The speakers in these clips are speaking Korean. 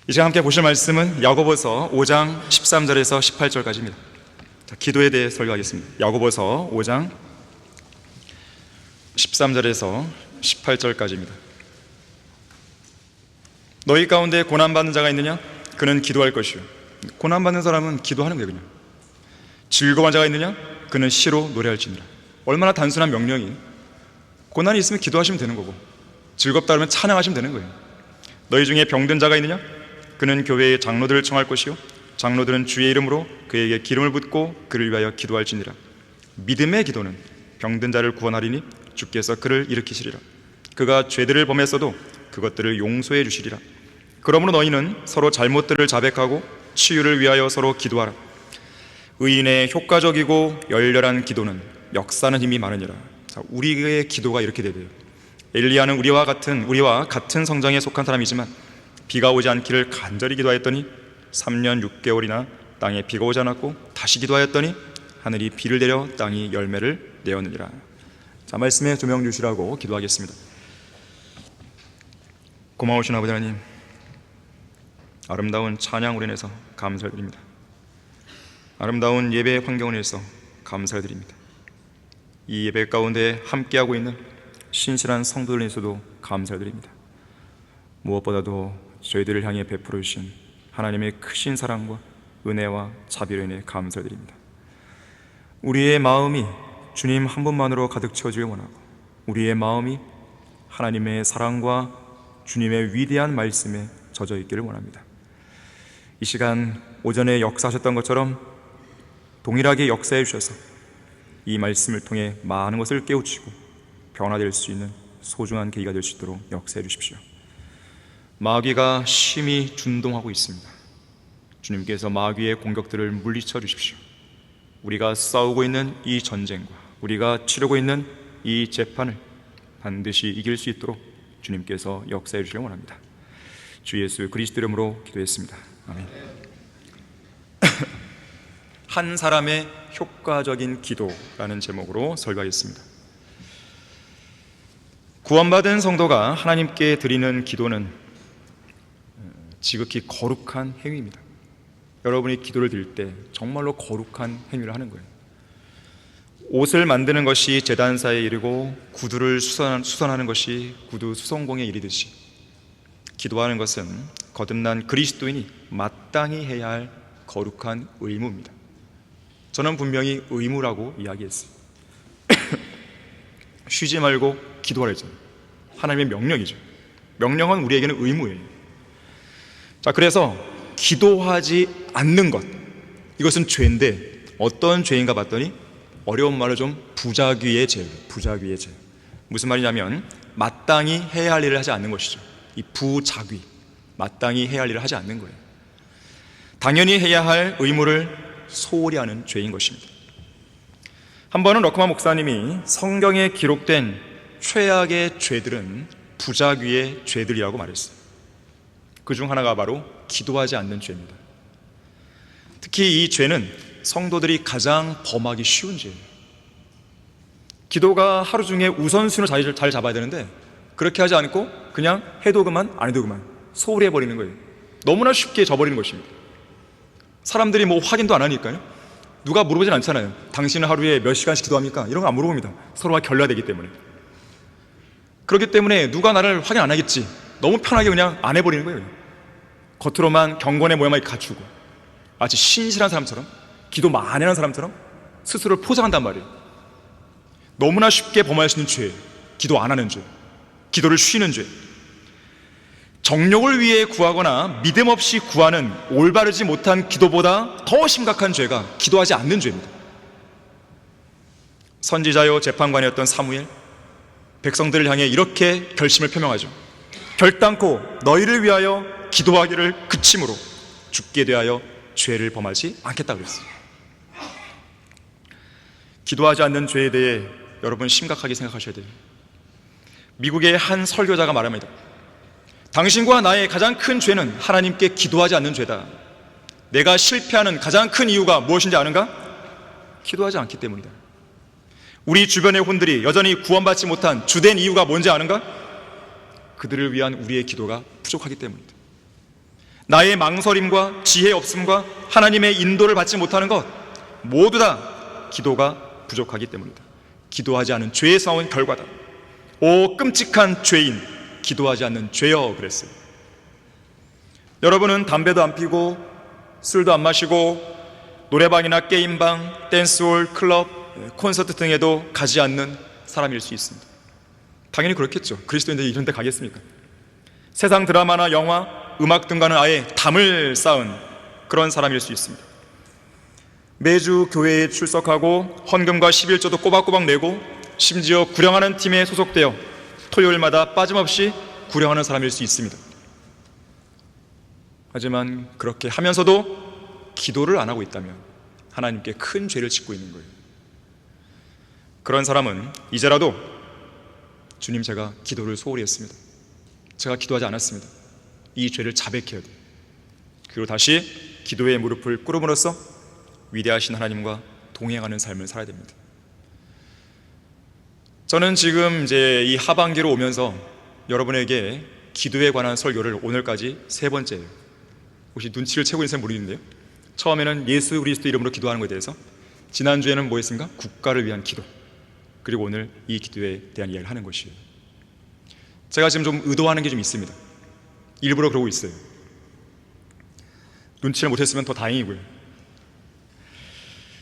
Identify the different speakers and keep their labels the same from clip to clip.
Speaker 1: 이제 함께 보실 말씀은 야고보서 5장 13절에서 18절까지입니다. 기도에 대해 설교하겠습니다. 야고보서 5장 13절에서 18절까지입니다. 너희 가운데 고난받는 자가 있느냐? 그는 기도할 것이요. 고난받는 사람은 기도하는 거예요. 그냥. 즐거운 자가 있느냐? 그는 시로 노래할지니라. 얼마나 단순한 명령이. 고난이 있으면 기도하시면 되는 거고, 즐겁다 그러면 찬양하시면 되는 거예요. 너희 중에 병든 자가 있느냐? 그는 교회의 장로들을 청할 것이요, 장로들은 주의 이름으로 그에게 기름을 붓고 그를 위하여 기도할지니라. 믿음의 기도는 병든 자를 구원하리니 주께서 그를 일으키시리라. 그가 죄들을 범했어도 그것들을 용서해 주시리라. 그러므로 너희는 서로 잘못들을 자백하고 치유를 위하여 서로 기도하라. 의인의 효과적이고 열렬한 기도는 역사는 힘이 많으니라. 자, 우리의 기도가 이렇게 돼야 돼요. 엘리야는 우리와 같은 성장에 속한 사람이지만 비가 오지 않기를 간절히 기도하였더니 3년 6개월이나 땅에 비가 오지 않았고, 다시 기도하였더니 하늘이 비를 내려 땅이 열매를 내었느니라. 자, 말씀에 조명 주시라고 기도하겠습니다. 고마우신 아버지 하나님, 아름다운 찬양으로 인해서 감사를 드립니다. 아름다운 예배 환경을 위해서 감사를 드립니다. 이 예배 가운데 함께하고 있는 신실한 성도들 위해서도 감사를 드립니다. 무엇보다도 저희들을 향해 베풀어 주신 하나님의 크신 사랑과 은혜와 자비로 인해 감사를 드립니다. 우리의 마음이 주님 한 분만으로 가득 채워지길 원하고, 우리의 마음이 하나님의 사랑과 주님의 위대한 말씀에 젖어 있기를 원합니다. 이 시간 오전에 역사하셨던 것처럼 동일하게 역사해 주셔서 이 말씀을 통해 많은 것을 깨우치고 변화될 수 있는 소중한 계기가 될 수 있도록 역사해 주십시오. 마귀가 심히 준동하고 있습니다. 주님께서 마귀의 공격들을 물리쳐 주십시오. 우리가 싸우고 있는 이 전쟁과 우리가 치르고 있는 이 재판을 반드시 이길 수 있도록 주님께서 역사해 주시길 원합니다. 주 예수 그리스도 이름으로 기도했습니다. 아멘. 한 사람의 효과적인 기도라는 제목으로 설교하겠습니다. 구원받은 성도가 하나님께 드리는 기도는 지극히 거룩한 행위입니다. 여러분이 기도를 드릴 때 정말로 거룩한 행위를 하는 거예요. 옷을 만드는 것이 제단사의 일이고 구두를 수선하는 것이 구두 수선공의 일이듯이, 기도하는 것은 거듭난 그리스도인이 마땅히 해야 할 거룩한 의무입니다. 저는 분명히 의무라고 이야기했어요. 쉬지 말고 기도하랬잖아요. 하나님의 명령이죠. 명령은 우리에게는 의무예요. 자, 그래서 기도하지 않는 것, 이것은 죄인데 어떤 죄인가 봤더니 어려운 말로 좀 부자귀의 죄예요. 부자귀의 죄. 무슨 말이냐면 마땅히 해야 할 일을 하지 않는 것이죠. 이 부자귀, 마땅히 해야 할 일을 하지 않는 거예요. 당연히 해야 할 의무를 소홀히 하는 죄인 것입니다. 한 번은 러크만 목사님이 성경에 기록된 최악의 죄들은 부자귀의 죄들이라고 말했어요. 그 중 하나가 바로 기도하지 않는 죄입니다. 특히 이 죄는 성도들이 가장 범하기 쉬운 죄예요. 기도가 하루 중에 우선순위를 잘 잡아야 되는데 그렇게 하지 않고 그냥 해도 그만 안 해도 그만 소홀히 해버리는 거예요. 너무나 쉽게 져버리는 것입니다. 사람들이 뭐 확인도 안 하니까요. 누가 물어보진 않잖아요. 당신은 하루에 몇 시간씩 기도합니까? 이런 거 안 물어봅니다. 서로가 결례되기 때문에. 그렇기 때문에 누가 나를 확인 안 하겠지, 너무 편하게 그냥 안 해버리는 거예요. 겉으로만 경건의 모양만 갖추고 마치 신실한 사람처럼, 기도 많이 하는 사람처럼 스스로를 포장한단 말이에요. 너무나 쉽게 범할 수 있는 죄, 기도 안 하는 죄, 기도를 쉬는 죄. 정욕을 위해 구하거나 믿음 없이 구하는 올바르지 못한 기도보다 더 심각한 죄가 기도하지 않는 죄입니다. 선지자요 재판관이었던 사무엘, 백성들을 향해 이렇게 결심을 표명하죠. 결단코 너희를 위하여 기도하기를 그침으로 죽게 대하여 죄를 범하지 않겠다 그랬어요. 기도하지 않는 죄에 대해 여러분 심각하게 생각하셔야 돼요. 미국의 한 설교자가 말합니다. 당신과 나의 가장 큰 죄는 하나님께 기도하지 않는 죄다. 내가 실패하는 가장 큰 이유가 무엇인지 아는가? 기도하지 않기 때문이다. 우리 주변의 혼들이 여전히 구원받지 못한 주된 이유가 뭔지 아는가? 그들을 위한 우리의 기도가 부족하기 때문이다. 나의 망설임과 지혜 없음과 하나님의 인도를 받지 못하는 것, 모두 다 기도가 부족하기 때문이다. 기도하지 않은 죄에서 나온 결과다. 오 끔찍한 죄인, 기도하지 않는 죄여 그랬어요. 여러분은 담배도 안 피고 술도 안 마시고 노래방이나 게임방, 댄스홀, 클럽, 콘서트 등에도 가지 않는 사람일 수 있습니다. 당연히 그렇겠죠. 그리스도인들이 이런 데 가겠습니까? 세상 드라마나 영화, 음악 등과는 아예 담을 쌓은 그런 사람일 수 있습니다. 매주 교회에 출석하고 헌금과 11조도 꼬박꼬박 내고 심지어 구령하는 팀에 소속되어 토요일마다 빠짐없이 구령하는 사람일 수 있습니다. 하지만 그렇게 하면서도 기도를 안 하고 있다면 하나님께 큰 죄를 짓고 있는 거예요. 그런 사람은 이제라도 주님, 제가 기도를 소홀히 했습니다. 제가 기도하지 않았습니다. 이 죄를 자백해야 돼요. 그리고 다시 기도의 무릎을 꿇음으로써 위대하신 하나님과 동행하는 삶을 살아야 됩니다. 저는 지금 이제 이 하반기로 오면서 여러분에게 기도에 관한 설교를 오늘까지 3번째예요. 혹시 눈치를 채고 있는지 모르겠는데요, 처음에는 예수 그리스도 이름으로 기도하는 것에 대해서, 지난주에는 뭐 했습니까? 국가를 위한 기도, 그리고 오늘 이 기도에 대한 이야기를 하는 것이에요. 제가 지금 좀 의도하는 게 좀 있습니다. 일부러 그러고 있어요. 눈치를 못했으면 더 다행이고요.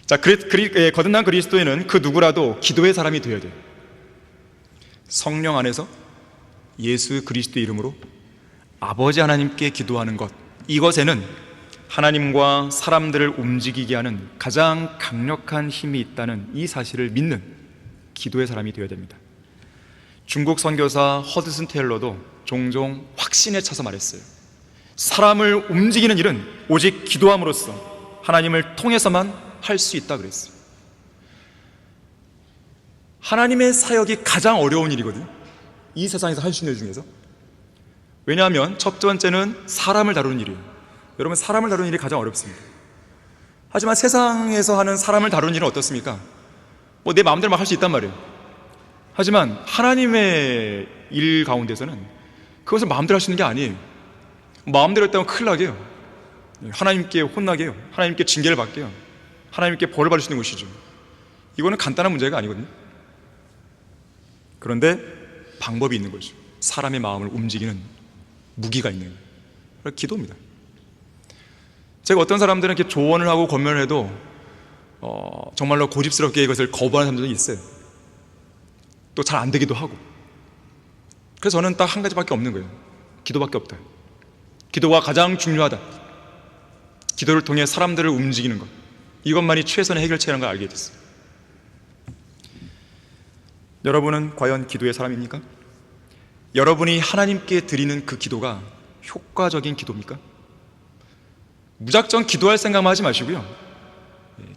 Speaker 1: 자, 거듭난 그리스도인은 그 누구라도 기도의 사람이 되어야 돼요. 성령 안에서 예수 그리스도 이름으로 아버지 하나님께 기도하는 것, 이것에는 하나님과 사람들을 움직이게 하는 가장 강력한 힘이 있다는 이 사실을 믿는 기도의 사람이 되어야 됩니다. 중국 선교사 허드슨 테일러도 종종 확신에 차서 말했어요. 사람을 움직이는 일은 오직 기도함으로써 하나님을 통해서만 할 수 있다 그랬어요. 하나님의 사역이 가장 어려운 일이거든요, 이 세상에서 할 수 있는 일 중에서. 왜냐하면 첫 번째는 사람을 다루는 일이에요. 여러분, 사람을 다루는 일이 가장 어렵습니다. 하지만 세상에서 하는 사람을 다루는 일은 어떻습니까? 뭐 내 마음대로 막 할 수 있단 말이에요. 하지만 하나님의 일 가운데서는 그것을 마음대로 할 수 있는 게 아니에요. 마음대로 했다면 큰일 나게 해요. 하나님께 혼나게 해요. 하나님께 징계를 받게 해요. 하나님께 벌을 받을 수 있는 것이죠. 이거는 간단한 문제가 아니거든요. 그런데 방법이 있는 거죠. 사람의 마음을 움직이는 무기가 있는 거예요. 그래서 기도입니다. 제가 어떤 사람들은 이렇게 조언을 하고 권면을 해도 정말로 고집스럽게 이것을 거부하는 사람들이 있어요. 또 잘 안 되기도 하고. 그래서 저는 딱 한 가지밖에 없는 거예요. 기도밖에 없다. 기도가 가장 중요하다. 기도를 통해 사람들을 움직이는 것, 이것만이 최선의 해결책이라는 걸 알게 됐어요. 여러분은 과연 기도의 사람입니까? 여러분이 하나님께 드리는 그 기도가 효과적인 기도입니까? 무작정 기도할 생각만 하지 마시고요,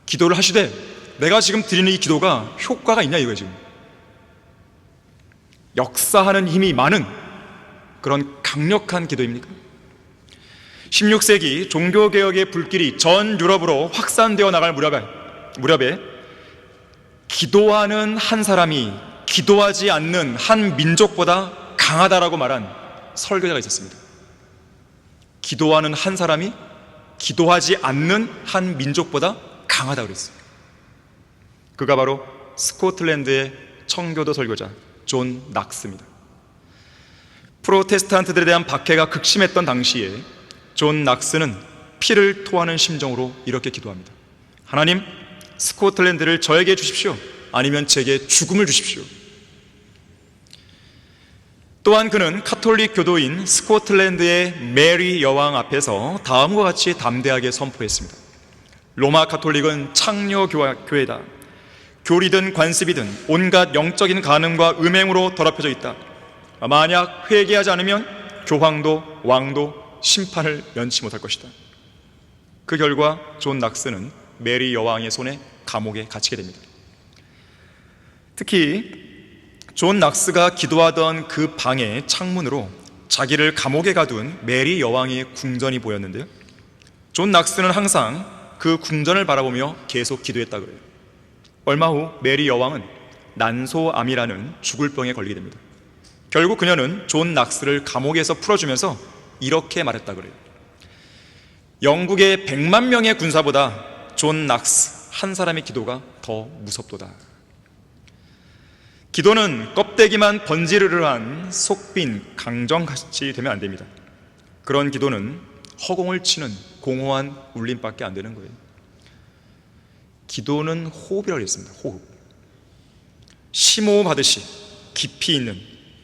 Speaker 1: 기도를 하시되 내가 지금 드리는 이 기도가 효과가 있냐 이거예요. 지금 역사하는 힘이 많은 그런 강력한 기도입니까? 16세기 종교개혁의 불길이 전 유럽으로 확산되어 나갈 무렵에 기도하는 한 사람이 기도하지 않는 한 민족보다 강하다라고 말한 설교자가 있었습니다. 기도하는 한 사람이 기도하지 않는 한 민족보다 강하다고 그랬어요. 그가 바로 스코틀랜드의 청교도 설교자 존 낙스입니다. 프로테스탄트들에 대한 박해가 극심했던 당시에 존 낙스는 피를 토하는 심정으로 이렇게 기도합니다. 하나님, 스코틀랜드를 저에게 주십시오. 아니면 제게 죽음을 주십시오. 또한 그는 카톨릭 교도인 스코틀랜드의 메리 여왕 앞에서 다음과 같이 담대하게 선포했습니다. 로마 카톨릭은 창녀교회다. 교리든 관습이든 온갖 영적인 간음과 음행으로 더럽혀져 있다. 만약 회개하지 않으면 교황도 왕도 심판을 면치 못할 것이다. 그 결과 존 낙스는 메리 여왕의 손에 감옥에 갇히게 됩니다. 특히 존 낙스가 기도하던 그 방의 창문으로 자기를 감옥에 가둔 메리 여왕의 궁전이 보였는데요, 존 낙스는 항상 그 궁전을 바라보며 계속 기도했다고 해요. 얼마 후 메리 여왕은 난소암이라는 죽을 병에 걸리게 됩니다. 결국 그녀는 존 낙스를 감옥에서 풀어주면서 이렇게 말했다고 해요. 영국의 100만 명의 군사보다 존 낙스 한 사람의 기도가 더 무섭도다. 기도는 껍데기만 번지르르한 속빈 강정같이 되면 안 됩니다. 그런 기도는 허공을 치는 공허한 울림밖에 안 되는 거예요. 기도는 호흡이라고 했습니다. 호흡. 심호흡 하듯이 깊이 있는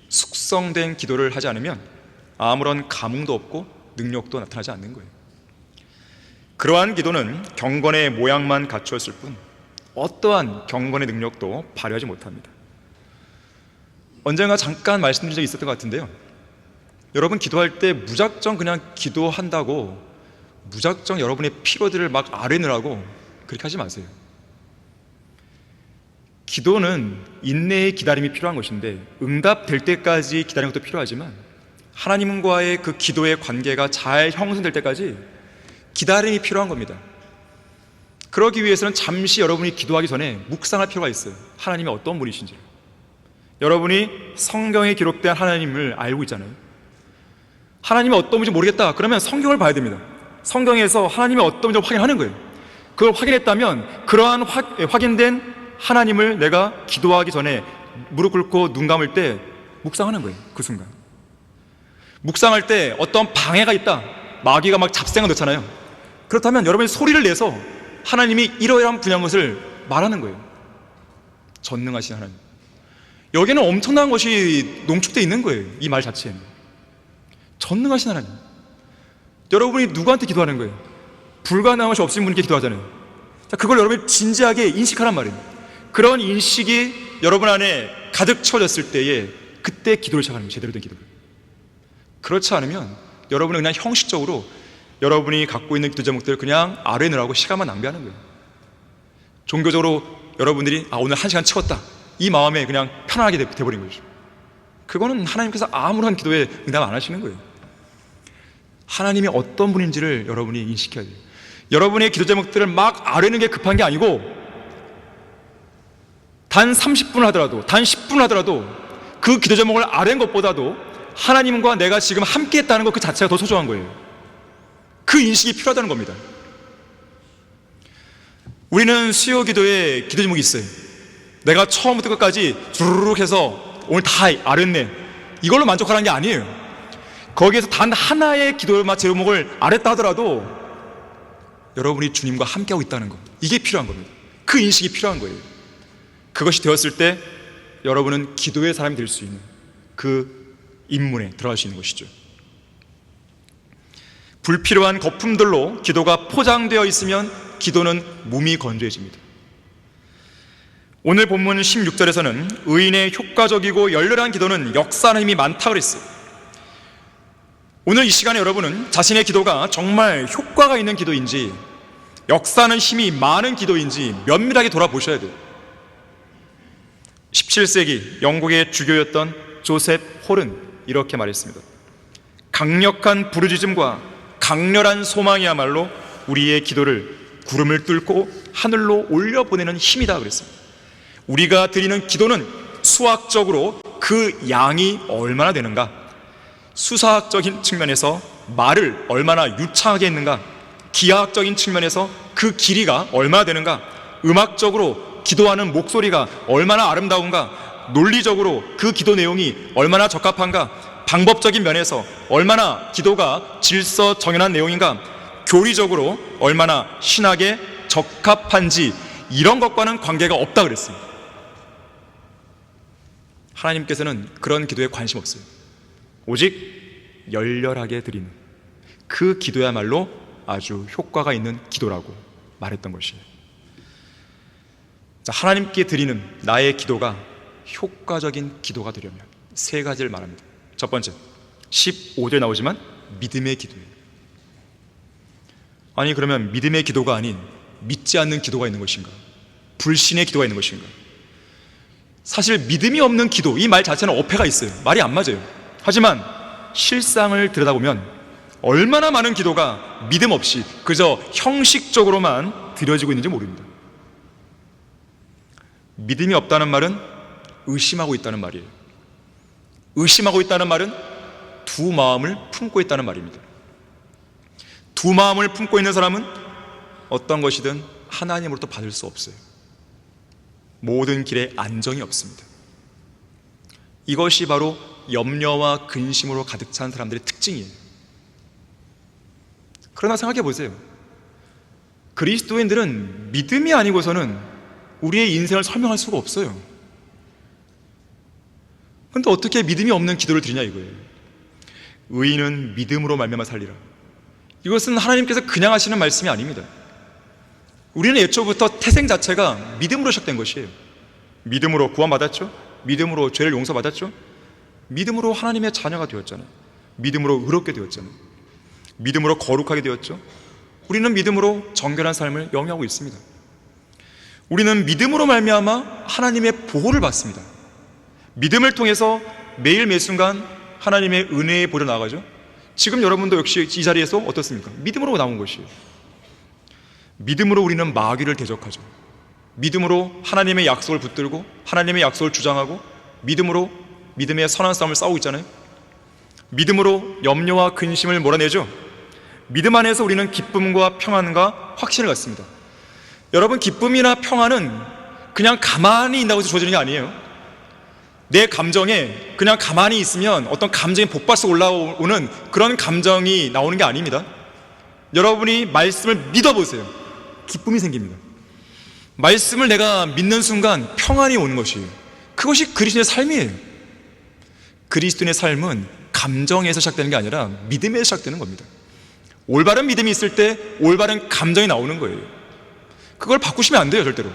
Speaker 1: 숙성된 기도를 하지 않으면 아무런 감흥도 없고 능력도 나타나지 않는 거예요. 그러한 기도는 경건의 모양만 갖추었을 뿐 어떠한 경건의 능력도 발휘하지 못합니다. 언젠가 잠깐 말씀드린 적이 있었던 것 같은데요, 여러분 기도할 때 무작정 그냥 기도한다고 무작정 여러분의 피로들을 막 아뢰느라고 그렇게 하지 마세요. 기도는 인내의 기다림이 필요한 것인데 응답될 때까지 기다리는 것도 필요하지만 하나님과의 그 기도의 관계가 잘 형성될 때까지 기다림이 필요한 겁니다. 그러기 위해서는 잠시 여러분이 기도하기 전에 묵상할 필요가 있어요. 하나님이 어떤 분이신지. 여러분이 성경에 기록된 하나님을 알고 있잖아요. 하나님이 어떤 분인지 모르겠다 그러면 성경을 봐야 됩니다. 성경에서 하나님이 어떤 분인지 확인하는 거예요. 그걸 확인했다면 그러한 확인된 하나님을 내가 기도하기 전에 무릎 꿇고 눈 감을 때 묵상하는 거예요. 그 순간 묵상할 때 어떤 방해가 있다, 마귀가 막 잡생각 넣잖아요. 그렇다면 여러분이 소리를 내서 하나님이 이러이러한 분야인 것을 말하는 거예요. 전능하신 하나님. 여기는 엄청난 것이 농축되어 있는 거예요. 이 말 자체에는 전능하신 하나님. 여러분이 누구한테 기도하는 거예요? 불가능한 것이 없으신 분께 기도하잖아요. 자, 그걸 여러분이 진지하게 인식하란 말이에요. 그런 인식이 여러분 안에 가득 채워졌을 때에 그때 기도를 시작하는 거예요. 제대로 된 기도를. 그렇지 않으면 여러분은 그냥 형식적으로 여러분이 갖고 있는 기도 제목들을 그냥 아뢰느라고 시간만 낭비하는 거예요. 종교적으로 여러분들이 오늘 1시간 채웠다 이 마음에 그냥 편안하게 돼버린 거죠. 그거는 하나님께서 아무런 기도에 응답 안 하시는 거예요. 하나님이 어떤 분인지를 여러분이 인식해야 돼요. 여러분의 기도 제목들을 막 아뢰는 게 급한 게 아니고 단 30분을 하더라도 단 10분을 하더라도 그 기도 제목을 아뢰는 것보다도 하나님과 내가 지금 함께 했다는 것 그 자체가 더 소중한 거예요. 그 인식이 필요하다는 겁니다. 우리는 수요 기도에 기도 제목이 있어요. 내가 처음부터 끝까지 주르륵 해서 오늘 다 아뢰네 이걸로 만족하라는 게 아니에요. 거기에서 단 하나의 기도 제목을 아랬다 하더라도 여러분이 주님과 함께하고 있다는 것, 이게 필요한 겁니다. 그 인식이 필요한 거예요. 그것이 되었을 때 여러분은 기도의 사람이 될 수 있는 그 입문에 들어갈 수 있는 것이죠. 불필요한 거품들로 기도가 포장되어 있으면 기도는 무미건조해집니다. 오늘 본문 16절에서는 의인의 효과적이고 열렬한 기도는 역사하는 힘이 많다고 그랬어요. 오늘 이 시간에 여러분은 자신의 기도가 정말 효과가 있는 기도인지 역사하는 힘이 많은 기도인지 면밀하게 돌아보셔야 돼요. 17세기 영국의 주교였던 조셉 홀은 이렇게 말했습니다. 강력한 부르짖음과 강렬한 소망이야말로 우리의 기도를 구름을 뚫고 하늘로 올려보내는 힘이다 그랬습니다. 우리가 드리는 기도는 수학적으로 그 양이 얼마나 되는가, 수사학적인 측면에서 말을 얼마나 유창하게 했는가, 기하학적인 측면에서 그 길이가 얼마나 되는가, 음악적으로 기도하는 목소리가 얼마나 아름다운가, 논리적으로 그 기도 내용이 얼마나 적합한가, 방법적인 면에서 얼마나 기도가 질서정연한 내용인가, 교리적으로 얼마나 신학에 적합한지 이런 것과는 관계가 없다 그랬어요. 하나님께서는 그런 기도에 관심 없어요. 오직 열렬하게 드리는 그 기도야말로 아주 효과가 있는 기도라고 말했던 것이에요. 자, 하나님께 드리는 나의 기도가 효과적인 기도가 되려면 세 가지를 말합니다. 첫 번째, 15절에 나오지만 믿음의 기도예요. 아니 그러면 믿음의 기도가 아닌 믿지 않는 기도가 있는 것인가, 불신의 기도가 있는 것인가? 사실 믿음이 없는 기도, 이 말 자체는 어폐가 있어요. 말이 안 맞아요. 하지만 실상을 들여다보면 얼마나 많은 기도가 믿음 없이 그저 형식적으로만 드려지고 있는지 모릅니다. 믿음이 없다는 말은 의심하고 있다는 말이에요. 의심하고 있다는 말은 두 마음을 품고 있다는 말입니다. 두 마음을 품고 있는 사람은 어떤 것이든 하나님으로부터 받을 수 없어요. 모든 길에 안정이 없습니다. 이것이 바로 염려와 근심으로 가득 찬 사람들의 특징이에요. 그러나 생각해 보세요. 그리스도인들은 믿음이 아니고서는 우리의 인생을 설명할 수가 없어요. 그런데 어떻게 믿음이 없는 기도를 드리냐 이거예요. 의인은 믿음으로 말미암아 살리라. 이것은 하나님께서 그냥 하시는 말씀이 아닙니다. 우리는 애초부터 태생 자체가 믿음으로 시작된 것이에요. 믿음으로 구원받았죠. 믿음으로 죄를 용서받았죠. 믿음으로 하나님의 자녀가 되었잖아요. 믿음으로 의롭게 되었잖아요. 믿음으로 거룩하게 되었죠. 우리는 믿음으로 정결한 삶을 영위하고 있습니다. 우리는 믿음으로 말미암아 하나님의 보호를 받습니다. 믿음을 통해서 매일 매순간 하나님의 은혜의 보좌 나가죠. 지금 여러분도 역시 이 자리에서 어떻습니까? 믿음으로 나온 것이에요. 믿음으로 우리는 마귀를 대적하죠. 믿음으로 하나님의 약속을 붙들고 하나님의 약속을 주장하고 믿음으로 믿음의 선한 싸움을 싸우고 있잖아요. 믿음으로 염려와 근심을 몰아내죠. 믿음 안에서 우리는 기쁨과 평안과 확신을 갖습니다. 여러분, 기쁨이나 평안은 그냥 가만히 있다고 해서 주어지는 게 아니에요. 내 감정에 그냥 가만히 있으면 어떤 감정이 복받쳐 올라오는 그런 감정이 나오는 게 아닙니다. 여러분이 말씀을 믿어보세요. 기쁨이 생깁니다. 말씀을 내가 믿는 순간 평안이 오는 것이에요. 그것이 그리스도인의 삶이에요. 그리스도인의 삶은 감정에서 시작되는 게 아니라 믿음에서 시작되는 겁니다. 올바른 믿음이 있을 때 올바른 감정이 나오는 거예요. 그걸 바꾸시면 안 돼요, 절대로.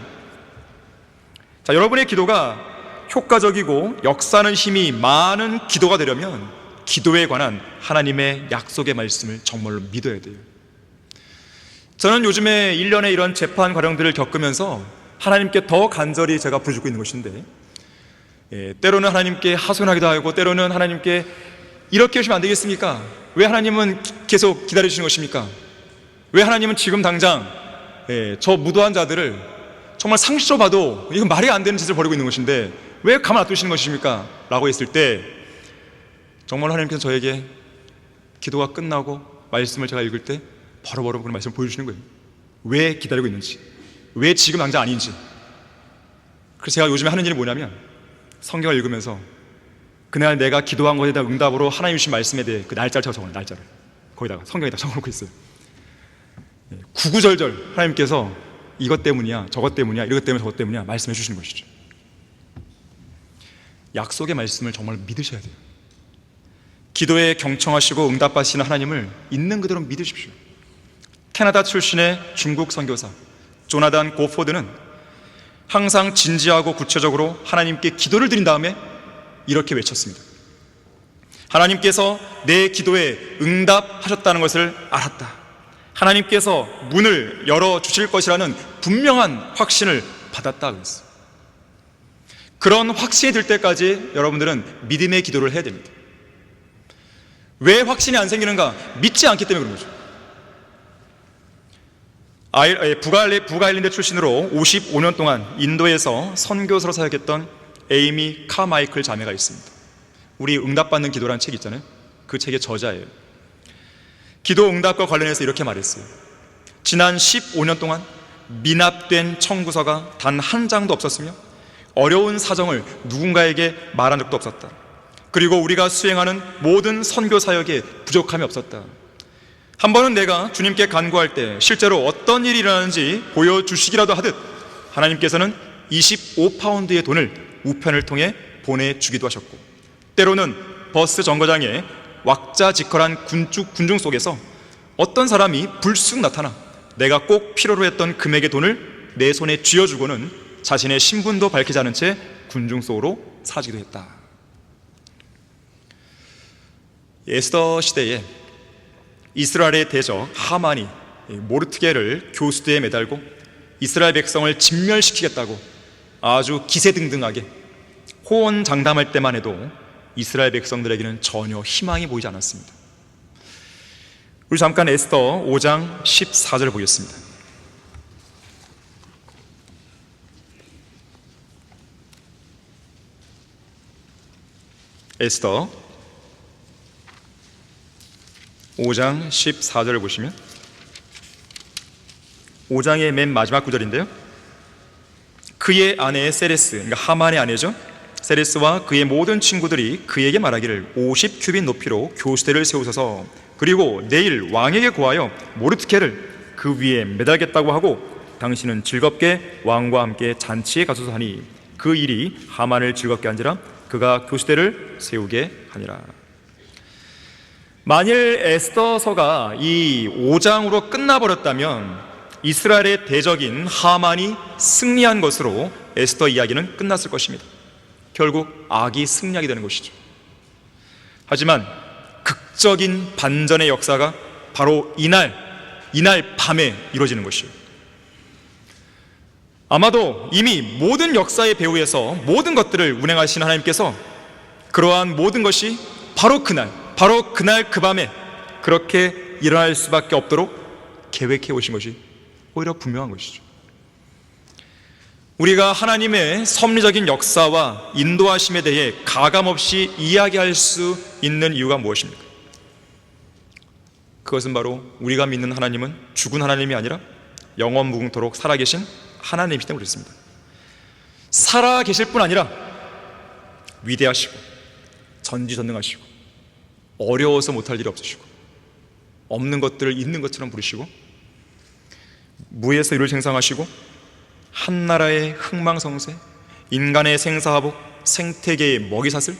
Speaker 1: 자, 여러분의 기도가 효과적이고 역사하는 힘이 많은 기도가 되려면 기도에 관한 하나님의 약속의 말씀을 정말로 믿어야 돼요. 저는 요즘에 1년의 이런 재판 과정들을 겪으면서 하나님께 더 간절히 제가 부르짖고 있는 것인데, 때로는 하나님께 하소연하기도 하고 때로는 하나님께 이렇게 하시면 안 되겠습니까? 왜 하나님은 계속 기다려주시는 것입니까? 왜 하나님은 지금 당장 저 무도한 자들을 정말 상식적으로 봐도 이건 말이 안 되는 짓을 벌이고 있는 것인데 왜 가만 안 두시는 것입니까? 라고 했을 때 정말 하나님께서 저에게 기도가 끝나고 말씀을 제가 읽을 때 바로바로 그런 말씀을 보여주시는 거예요. 왜 기다리고 있는지, 왜 지금 당장 아닌지. 그래서 제가 요즘에 하는 일이 뭐냐면 성경을 읽으면서 그날 내가 기도한 것에 대한 응답으로 하나님 주신 말씀에 대해 그 날짜를 제가 적어놓은 날짜를 거기다가 성경에다 적어놓고 있어요. 구구절절 하나님께서 이것 때문이야, 저것 때문이야, 이것 때문에 저것 때문이야 말씀해 주시는 것이죠. 약속의 말씀을 정말 믿으셔야 돼요. 기도에 경청하시고 응답하시는 하나님을 있는 그대로 믿으십시오. 캐나다 출신의 중국 선교사 조나단 고포드는 항상 진지하고 구체적으로 하나님께 기도를 드린 다음에 이렇게 외쳤습니다. 하나님께서 내 기도에 응답하셨다는 것을 알았다. 하나님께서 문을 열어주실 것이라는 분명한 확신을 받았다 그랬어요. 그런 확신이 들 때까지 여러분들은 믿음의 기도를 해야 됩니다. 왜 확신이 안 생기는가? 믿지 않기 때문에 그런 거죠. 북아일랜드 출신으로 55년 동안 인도에서 선교사로 사역했던 에이미 카마이클 자매가 있습니다. 우리 응답받는 기도라는 책이 있잖아요. 그 책의 저자예요. 기도 응답과 관련해서 이렇게 말했어요. 지난 15년 동안 미납된 청구서가 단 한 장도 없었으며 어려운 사정을 누군가에게 말한 적도 없었다. 그리고 우리가 수행하는 모든 선교 사역에 부족함이 없었다. 한 번은 내가 주님께 간구할 때 실제로 어떤 일이 일어나는지 보여주시기라도 하듯 하나님께서는 25파운드의 돈을 우편을 통해 보내주기도 하셨고, 때로는 버스 정거장에 왁자지껄한 군중 속에서 어떤 사람이 불쑥 나타나 내가 꼭 필요로 했던 금액의 돈을 내 손에 쥐어주고는 자신의 신분도 밝히지 않은 채 군중 속으로 사지기도 했다. 에스더 시대에 이스라엘의 대적 하만이 모르드게를 교수대에 매달고 이스라엘 백성을 진멸시키겠다고 아주 기세등등하게 호언장담할 때만 해도 이스라엘 백성들에게는 전혀 희망이 보이지 않았습니다. 우리 잠깐 에스더 5장 14절을 보겠습니다. 에스더 5장 14절을 보시면 5장의 맨 마지막 구절인데요, 그의 아내 세레스, 그러니까 하만의 아내죠, 세레스와 그의 모든 친구들이 그에게 말하기를 50규빗 높이로 교수대를 세우소서, 그리고 내일 왕에게 고하여 모르드케를 그 위에 매달겠다고 하고 당신은 즐겁게 왕과 함께 잔치에 가소서 하니 그 일이 하만을 즐겁게 한지라 그가 교수대를 세우게 하니라. 만일 에스더서가 이 5장으로 끝나버렸다면 이스라엘의 대적인 하만이 승리한 것으로 에스더 이야기는 끝났을 것입니다. 결국 악이 승리하게 되는 것이죠. 하지만 극적인 반전의 역사가 바로 이날 밤에 이루어지는 것이에요. 아마도 이미 모든 역사의 배후에서 모든 것들을 운행하신 하나님께서 그러한 모든 것이 바로 그날 그 밤에 그렇게 일어날 수밖에 없도록 계획해 오신 것이 오히려 분명한 것이죠. 우리가 하나님의 섭리적인 역사와 인도하심에 대해 가감없이 이야기할 수 있는 이유가 무엇입니까? 그것은 바로 우리가 믿는 하나님은 죽은 하나님이 아니라 영원 무궁토록 살아계신 하나님이기 때문에 그렇습니다. 살아계실 뿐 아니라 위대하시고 전지전능하시고 어려워서 못할 일이 없으시고 없는 것들을 있는 것처럼 부르시고 무에서 일을 생성하시고 한나라의 흥망성쇠, 인간의 생사화복, 생태계의 먹이사슬,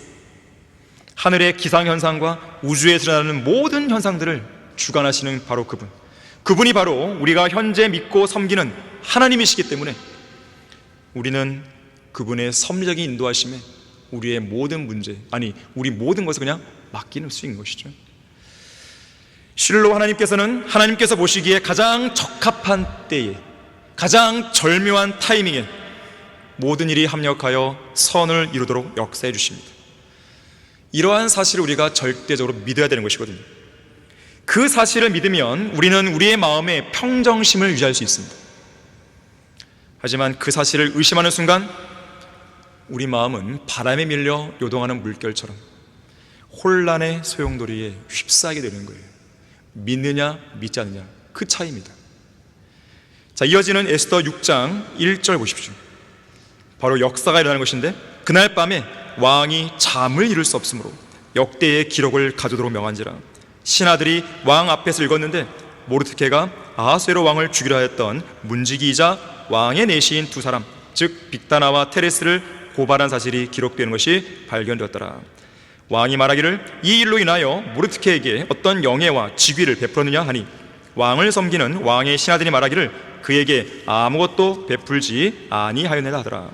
Speaker 1: 하늘의 기상현상과 우주에 드러나는 모든 현상들을 주관하시는 바로 그분이 바로 우리가 현재 믿고 섬기는 하나님이시기 때문에 우리는 그분의 섭리적인 인도하심에 우리의 모든 문제, 우리 모든 것을 그냥 맡기는 수 있는 것이죠. 실로 하나님께서 보시기에 가장 적합한 때에, 가장 절묘한 타이밍에 모든 일이 합력하여 선을 이루도록 역사해 주십니다. 이러한 사실을 우리가 절대적으로 믿어야 되는 것이거든요. 그 사실을 믿으면 우리는 우리의 마음에 평정심을 유지할 수 있습니다. 하지만 그 사실을 의심하는 순간 우리 마음은 바람에 밀려 요동하는 물결처럼 혼란의 소용돌이에 휩싸이게 되는 거예요. 믿느냐 믿지 않느냐, 그 차이입니다. 자, 이어지는 에스더 6장 1절 보십시오. 바로 역사가 일어나는 것인데, 그날 밤에 왕이 잠을 이룰 수 없으므로 역대의 기록을 가져도록 명한지라. 신하들이 왕 앞에서 읽었는데 모르드케가 아하스웨로 왕을 죽이려 하였던 문지기이자 왕의 내시인 두 사람, 즉 빅다나와 테레스를 고발한 사실이 기록되는 것이 발견되었더라. 왕이 말하기를 이 일로 인하여 모르드케에게 어떤 영예와 직위를 베풀었느냐 하니 왕을 섬기는 왕의 신하들이 말하기를 그에게 아무것도 베풀지 아니하였느냐 하더라.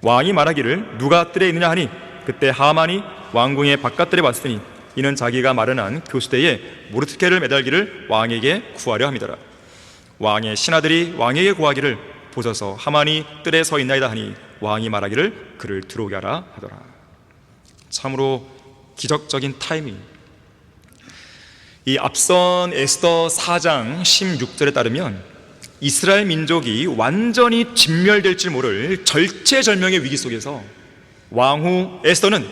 Speaker 1: 왕이 말하기를 누가 뜰에 있느냐 하니 그때 하만이 왕궁의 바깥뜰에 왔으니 이는 자기가 마련한 교수대에 모르드케를 매달기를 왕에게 구하려 함이더라. 왕의 신하들이 왕에게 구하기를 보소서 하만이 뜰에 서 있나이다 하니 왕이 말하기를 그를 들어오게 하라 하더라. 참으로 기적적인 타이밍. 이 앞선 에스더 4장 16절에 따르면 이스라엘 민족이 완전히 진멸될지 모를 절체절명의 위기 속에서 왕후 에스더는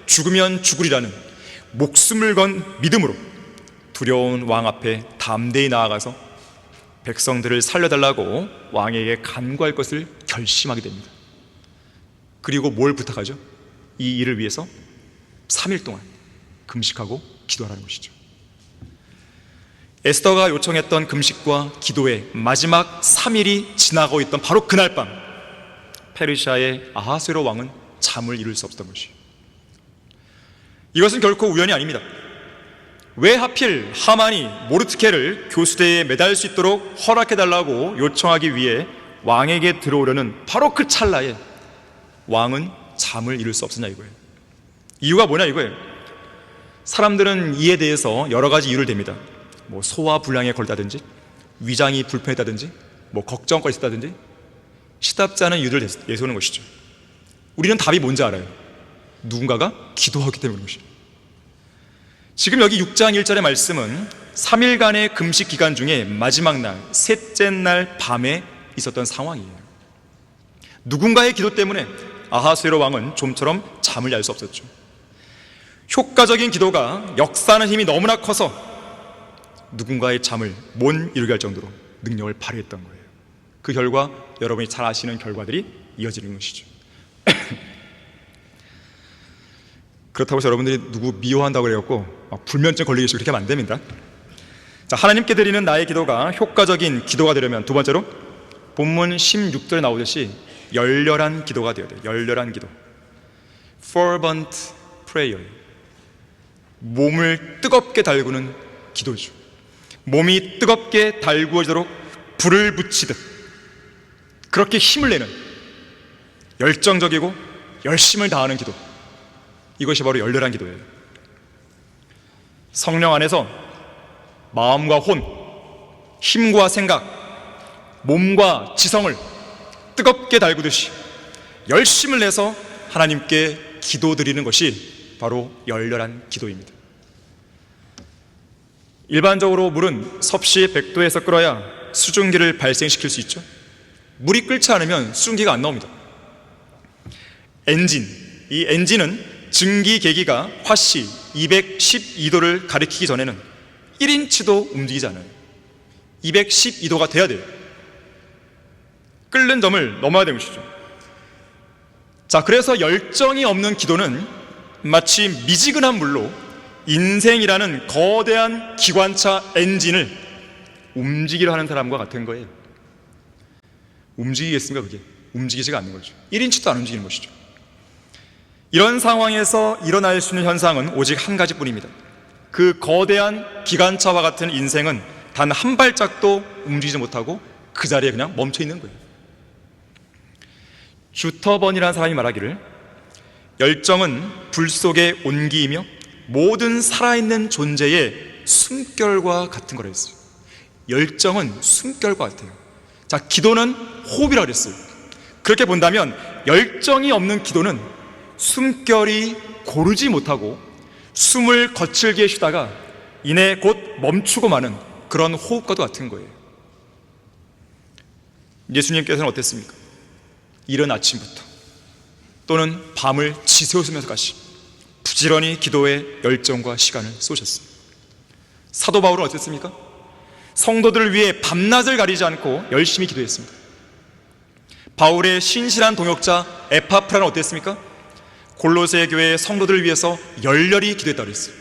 Speaker 1: 죽으면 죽으리라는 목숨을 건 믿음으로 두려운 왕 앞에 담대히 나아가서 백성들을 살려달라고 왕에게 간구할 것을 결심하게 됩니다. 그리고 뭘 부탁하죠? 이 일을 위해서 3일 동안 금식하고 기도하라는 것이죠. 에스더가 요청했던 금식과 기도의 마지막 3일이 지나고 있던 바로 그날 밤, 페르시아의 아하스웨로 왕은 잠을 이룰 수 없었던 것이에요. 이것은 결코 우연이 아닙니다. 왜 하필 하만이 모르드케를 교수대에 매달 수 있도록 허락해달라고 요청하기 위해 왕에게 들어오려는 바로 그 찰나에 왕은 잠을 이룰 수 없었냐 이거예요. 이유가 뭐냐 이거예요. 사람들은 이에 대해서 여러 가지 이유를 댑니다. 소화 불량에 걸렸다든지, 위장이 불편했다든지, 걱정거리 있었다든지, 시답지 않은 이유를 내세우는 것이죠. 우리는 답이 뭔지 알아요. 누군가가 기도하기 때문에 그런 것이에요. 지금 여기 6장 1절의 말씀은 3일간의 금식 기간 중에 마지막 날, 셋째 날 밤에 있었던 상황이에요. 누군가의 기도 때문에 아하스웨로 왕은 좀처럼 잠을 잘 수 없었죠. 효과적인 기도가 역사하는 힘이 너무나 커서 누군가의 잠을 못 이루게 할 정도로 능력을 발휘했던 거예요. 그 결과 여러분이 잘 아시는 결과들이 이어지는 것이죠. 그렇다고 해서 여러분들이 누구 미워한다고 그래갖고 막 불면증 걸리기 쉽게 그렇게 하면 안 됩니다. 자, 하나님께 드리는 나의 기도가 효과적인 기도가 되려면 두 번째로 본문 16절에 나오듯이 열렬한 기도가 되어야 돼요. 열렬한 기도, fervent prayer. 몸을 뜨겁게 달구는 기도죠. 몸이 뜨겁게 달구어지도록 불을 붙이듯 그렇게 힘을 내는 열정적이고 열심을 다하는 기도, 이것이 바로 열렬한 기도예요. 성령 안에서 마음과 혼, 힘과 생각, 몸과 지성을 뜨겁게 달구듯이 열심을 내서 하나님께 기도드리는 것이 바로 열렬한 기도입니다. 일반적으로 물은 섭씨 100도에서 끓어야 수증기를 발생시킬 수 있죠. 물이 끓지 않으면 수증기가 안 나옵니다. 이 엔진은 증기계기가 화씨 212도를 가리키기 전에는 1인치도 움직이지 않아요. 212도가 돼야 돼요. 끓는 점을 넘어야 되는 것이죠. 자, 그래서 열정이 없는 기도는 마치 미지근한 물로 인생이라는 거대한 기관차 엔진을 움직이려 하는 사람과 같은 거예요. 움직이겠습니까? 그게 움직이지가 않는 거죠. 1인치도 안 움직이는 것이죠. 이런 상황에서 일어날 수 있는 현상은 오직 한 가지뿐입니다. 그 거대한 기관차와 같은 인생은 단 한 발짝도 움직이지 못하고 그 자리에 그냥 멈춰 있는 거예요. 주터번이라는 사람이 말하기를, 열정은 불 속의 온기이며 모든 살아있는 존재의 숨결과 같은 거라 했어요. 열정은 숨결과 같아요. 자, 기도는 호흡이라고 그랬어요. 그렇게 본다면 열정이 없는 기도는 숨결이 고르지 못하고 숨을 거칠게 쉬다가 이내 곧 멈추고 마는 그런 호흡과도 같은 거예요. 예수님께서는 어땠습니까? 이른 아침부터 또는 밤을 지새우시면서까지 부지런히 기도에 열정과 시간을 쏘셨어요. 사도 바울은 어땠습니까? 성도들을 위해 밤낮을 가리지 않고 열심히 기도했습니다. 바울의 신실한 동역자 에파프라는 어땠습니까? 골로새 교회의 성도들을 위해서 열렬히 기도했다고 했어요.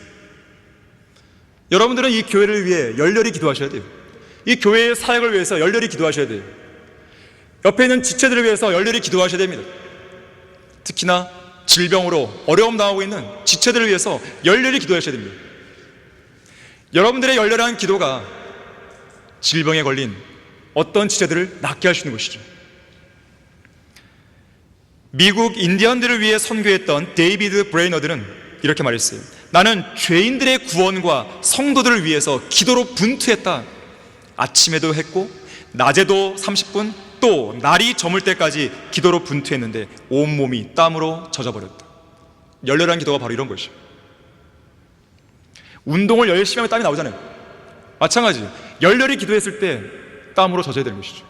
Speaker 1: 여러분들은 이 교회를 위해 열렬히 기도하셔야 돼요. 이 교회의 사역을 위해서 열렬히 기도하셔야 돼요. 옆에 있는 지체들을 위해서 열렬히 기도하셔야 됩니다. 특히나 질병으로 어려움 당하고 있는 지체들을 위해서 열렬히 기도하셔야 됩니다. 여러분들의 열렬한 기도가 질병에 걸린 어떤 지체들을 낫게 할 수 있는 것이죠. 미국 인디언들을 위해 선교했던 데이비드 브레이너드는 이렇게 말했어요. 나는 죄인들의 구원과 성도들을 위해서 기도로 분투했다. 아침에도 했고 낮에도 30분, 또 날이 저물 때까지 기도로 분투했는데 온몸이 땀으로 젖어버렸다. 열렬한 기도가 바로 이런 것이죠. 운동을 열심히 하면 땀이 나오잖아요. 마찬가지, 열렬히 기도했을 때 땀으로 젖어야 되는 것이죠.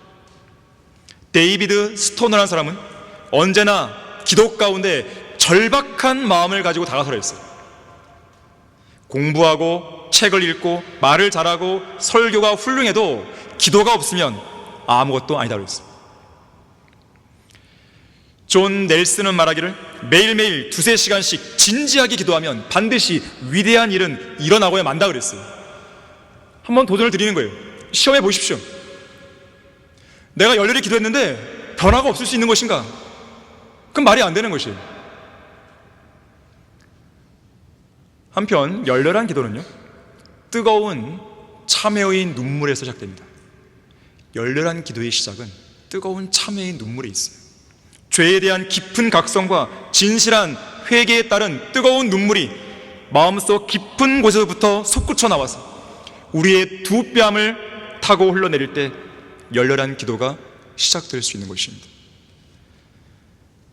Speaker 1: 데이비드 스토너라는 사람은 언제나 기도 가운데 절박한 마음을 가지고 다가서려 했어요. 공부하고 책을 읽고 말을 잘하고 설교가 훌륭해도 기도가 없으면 아무것도 아니다 그랬어요. 존 넬슨은 말하기를, 매일매일 2-3시간씩 진지하게 기도하면 반드시 위대한 일은 일어나고야 만다 그랬어요. 한번 도전을 드리는 거예요. 시험해 보십시오. 내가 열렬히 기도했는데 변화가 없을 수 있는 것인가? 그럼 말이 안 되는 것이에요. 한편 열렬한 기도는요, 뜨거운 참회의 눈물에서 시작됩니다. 열렬한 기도의 시작은 뜨거운 참회의 눈물에 있어요. 죄에 대한 깊은 각성과 진실한 회개에 따른 뜨거운 눈물이 마음속 깊은 곳에서부터 솟구쳐 나와서 우리의 두 뺨을 타고 흘러내릴 때 열렬한 기도가 시작될 수 있는 것입니다.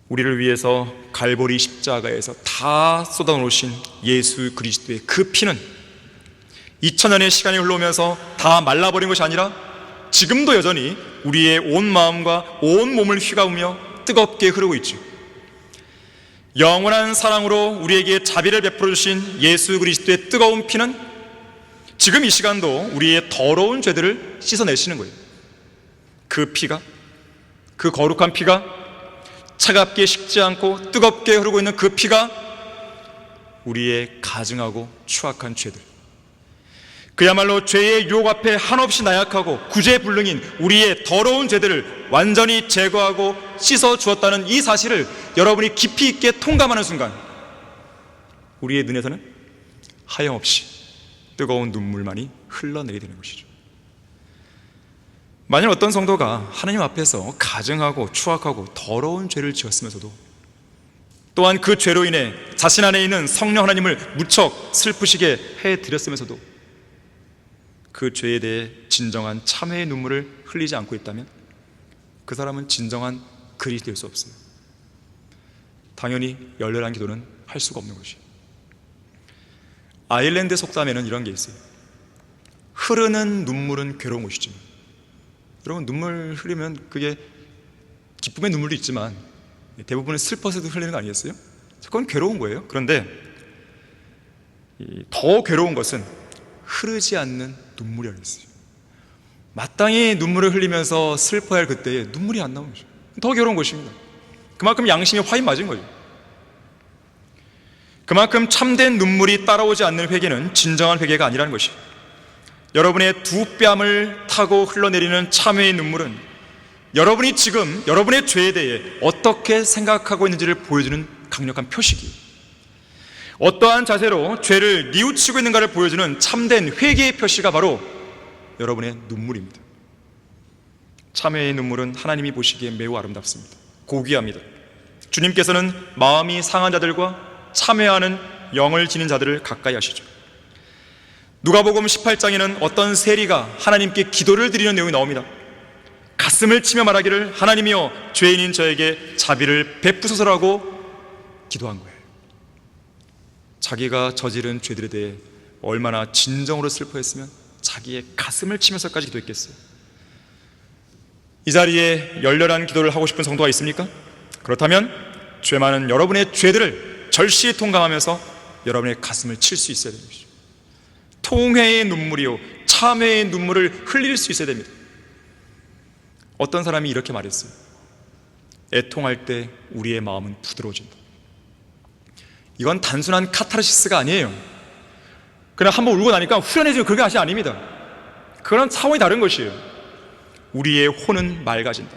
Speaker 1: 우리를 위해서 갈보리 십자가에서 다 쏟아놓으신 예수 그리스도의 그 피는 2000년의 시간이 흘러오면서 다 말라버린 것이 아니라 지금도 여전히 우리의 온 마음과 온 몸을 휘가우며 뜨겁게 흐르고 있죠. 영원한 사랑으로 우리에게 자비를 베풀어 주신 예수 그리스도의 뜨거운 피는 지금 이 시간도 우리의 더러운 죄들을 씻어내시는 거예요. 그 그 피가, 그 거룩한 피가, 차갑게 식지 않고 뜨겁게 흐르고 있는 그 피가 우리의 가증하고 추악한 죄들, 그야말로 죄의 유혹 앞에 한없이 나약하고 구제불능인 우리의 더러운 죄들을 완전히 제거하고 씻어주었다는 이 사실을 여러분이 깊이 있게 통감하는 순간 우리의 눈에서는 하염없이 뜨거운 눈물만이 흘러내리게 되는 것이죠. 만약 어떤 성도가 하나님 앞에서 가증하고 추악하고 더러운 죄를 지었으면서도 또한 그 죄로 인해 자신 안에 있는 성령 하나님을 무척 슬프시게 해드렸으면서도 그 죄에 대해 진정한 참회의 눈물을 흘리지 않고 있다면 그 사람은 진정한 그리스도인이 될 수 없어요. 당연히 열렬한 기도는 할 수가 없는 것이에요. 아일랜드 속담에는 이런 게 있어요. 흐르는 눈물은 괴로운 것이지만, 여러분, 눈물 흘리면 그게 기쁨의 눈물도 있지만 대부분은 슬퍼서도 흘리는 거 아니겠어요? 그건 괴로운 거예요. 그런데 더 괴로운 것은 흐르지 않는 눈물이라고 했어요. 마땅히 눈물을 흘리면서 슬퍼할 그때에 눈물이 안 나오는 거죠. 더 괴로운 것입니다. 그만큼 양심이 화인 맞은 거죠. 그만큼 참된 눈물이 따라오지 않는 회개는 진정한 회개가 아니라는 것이에요. 여러분의 두 뺨을 타고 흘러내리는 참회의 눈물은 여러분이 지금 여러분의 죄에 대해 어떻게 생각하고 있는지를 보여주는 강력한 표식이에요. 어떠한 자세로 죄를 뉘우치고 있는가를 보여주는 참된 회개의 표시가 바로 여러분의 눈물입니다. 참회의 눈물은 하나님이 보시기에 매우 아름답습니다. 고귀합니다. 주님께서는 마음이 상한 자들과 참회하는 영을 지닌 자들을 가까이 하시죠. 누가복음 18장에는 어떤 세리가 하나님께 기도를 드리는 내용이 나옵니다. 가슴을 치며 말하기를 하나님이여 죄인인 저에게 자비를 베푸소서라고 기도한 거예요. 자기가 저지른 죄들에 대해 얼마나 진정으로 슬퍼했으면 자기의 가슴을 치면서까지 기도했겠어요. 이 자리에 열렬한 기도를 하고 싶은 성도가 있습니까? 그렇다면 죄 많은 여러분의 죄들을 절실히 통감하면서 여러분의 가슴을 칠 수 있어야 되는 것이죠. 통회의 눈물이요 참회의 눈물을 흘릴 수 있어야 됩니다. 어떤 사람이 이렇게 말했어요. 애통할 때 우리의 마음은 부드러워진다. 이건 단순한 카타르시스가 아니에요. 그냥 한번 울고 나니까 후련해지고 그런 것이 아닙니다. 그건 차원이 다른 것이에요. 우리의 혼은 맑아진다.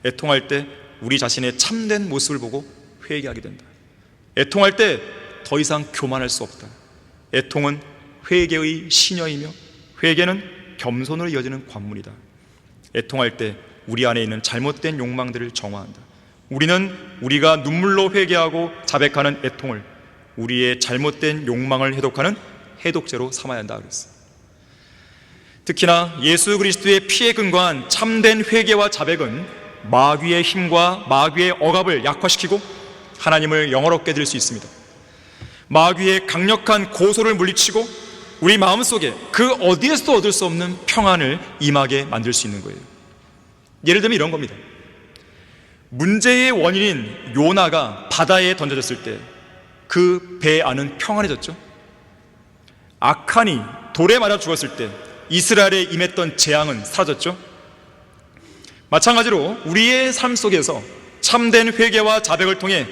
Speaker 1: 애통할 때 우리 자신의 참된 모습을 보고 회개하게 된다. 애통할 때 더 이상 교만할 수 없다. 애통은 회개의 시녀이며 회개는 겸손으로 이어지는 관문이다. 애통할 때 우리 안에 있는 잘못된 욕망들을 정화한다. 우리는 우리가 눈물로 회개하고 자백하는 애통을 우리의 잘못된 욕망을 해독하는 해독제로 삼아야 한다 그랬어요. 특히나 예수 그리스도의 피에 근거한 참된 회개와 자백은 마귀의 힘과 마귀의 억압을 약화시키고 하나님을 영화롭게 드릴 수 있습니다. 마귀의 강력한 고소를 물리치고 우리 마음속에 그 어디에서도 얻을 수 없는 평안을 임하게 만들 수 있는 거예요. 예를 들면 이런 겁니다. 문제의 원인인 요나가 바다에 던져졌을 때 그 배 안은 평안해졌죠. 악한이 돌에 맞아 죽었을 때 이스라엘에 임했던 재앙은 사라졌죠. 마찬가지로 우리의 삶 속에서 참된 회개와 자백을 통해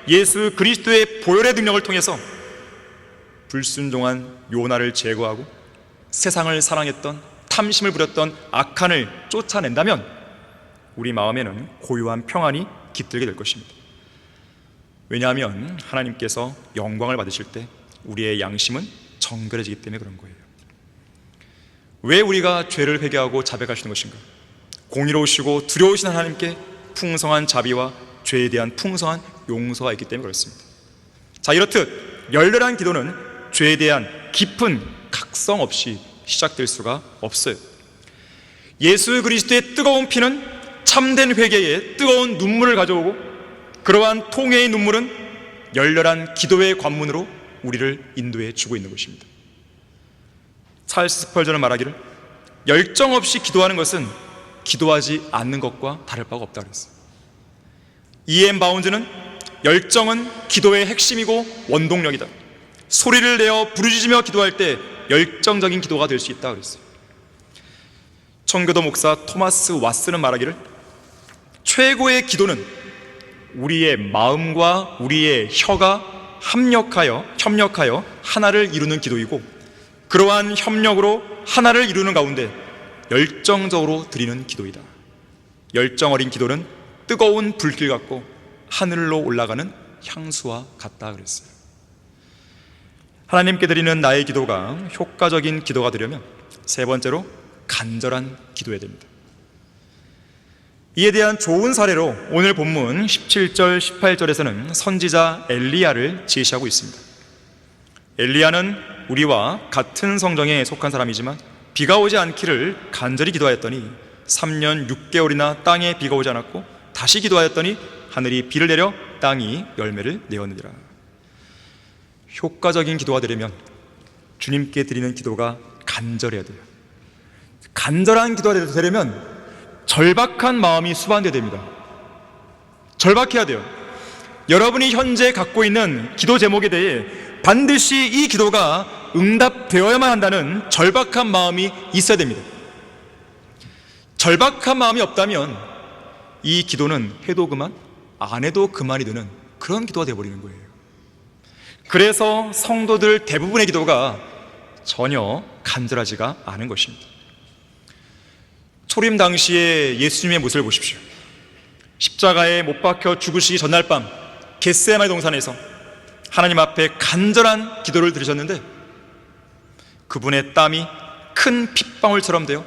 Speaker 1: 예수 그리스도의 보혈의 능력을 통해서 불순종한 요나를 제거하고 세상을 사랑했던 탐심을 부렸던 악한을 쫓아낸다면 우리 마음에는 고요한 평안이 깃들게 될 것입니다. 왜냐하면 하나님께서 영광을 받으실 때 우리의 양심은 정결해지기 때문에 그런 거예요. 왜 우리가 죄를 회개하고 자백하시는 것인가? 공의로우시고 두려우신 하나님께 풍성한 자비와 죄에 대한 풍성한 용서가 있기 때문에 그렇습니다. 자, 이렇듯 열렬한 기도는 죄에 대한 깊은 각성 없이 시작될 수가 없어요. 예수 그리스도의 뜨거운 피는 참된 회개에 뜨거운 눈물을 가져오고 그러한 통회의 눈물은 열렬한 기도의 관문으로 우리를 인도해 주고 있는 것입니다. 찰스 스펄전은 말하기를 열정 없이 기도하는 것은 기도하지 않는 것과 다를 바가 없다고 했어요. E.M. 바운즈는 열정은 기도의 핵심이고 원동력이다. 소리를 내어 부르짖으며 기도할 때 열정적인 기도가 될 수 있다고 그랬어요. 청교도 목사 토마스 왓스는 말하기를, 최고의 기도는 우리의 마음과 우리의 혀가 협력하여 하나를 이루는 기도이고, 그러한 협력으로 하나를 이루는 가운데 열정적으로 드리는 기도이다. 열정 어린 기도는 뜨거운 불길 같고 하늘로 올라가는 향수와 같다 그랬어요. 하나님께 드리는 나의 기도가 효과적인 기도가 되려면 세 번째로 간절한 기도해야 됩니다. 이에 대한 좋은 사례로 오늘 본문 17절 18절에서는 선지자 엘리야를 제시하고 있습니다. 엘리야는 우리와 같은 성정에 속한 사람이지만 비가 오지 않기를 간절히 기도하였더니 3년 6개월이나 땅에 비가 오지 않았고, 다시 기도하였더니 하늘이 비를 내려 땅이 열매를 내었느니라. 효과적인 기도가 되려면 주님께 드리는 기도가 간절해야 돼요. 간절한 기도가 되려면 절박한 마음이 수반되어야 됩니다. 절박해야 돼요. 여러분이 현재 갖고 있는 기도 제목에 대해 반드시 이 기도가 응답되어야만 한다는 절박한 마음이 있어야 됩니다. 절박한 마음이 없다면 이 기도는 해도 그만, 안 해도 그만이 되는 그런 기도가 되어버리는 거예요. 그래서 성도들 대부분의 기도가 전혀 간절하지가 않은 것입니다. 초림 당시에 예수님의 모습을 보십시오. 십자가에 못 박혀 죽으시기 전날 밤 겟세마네 동산에서 하나님 앞에 간절한 기도를 드리셨는데, 그분의 땀이 큰 핏방울처럼 되어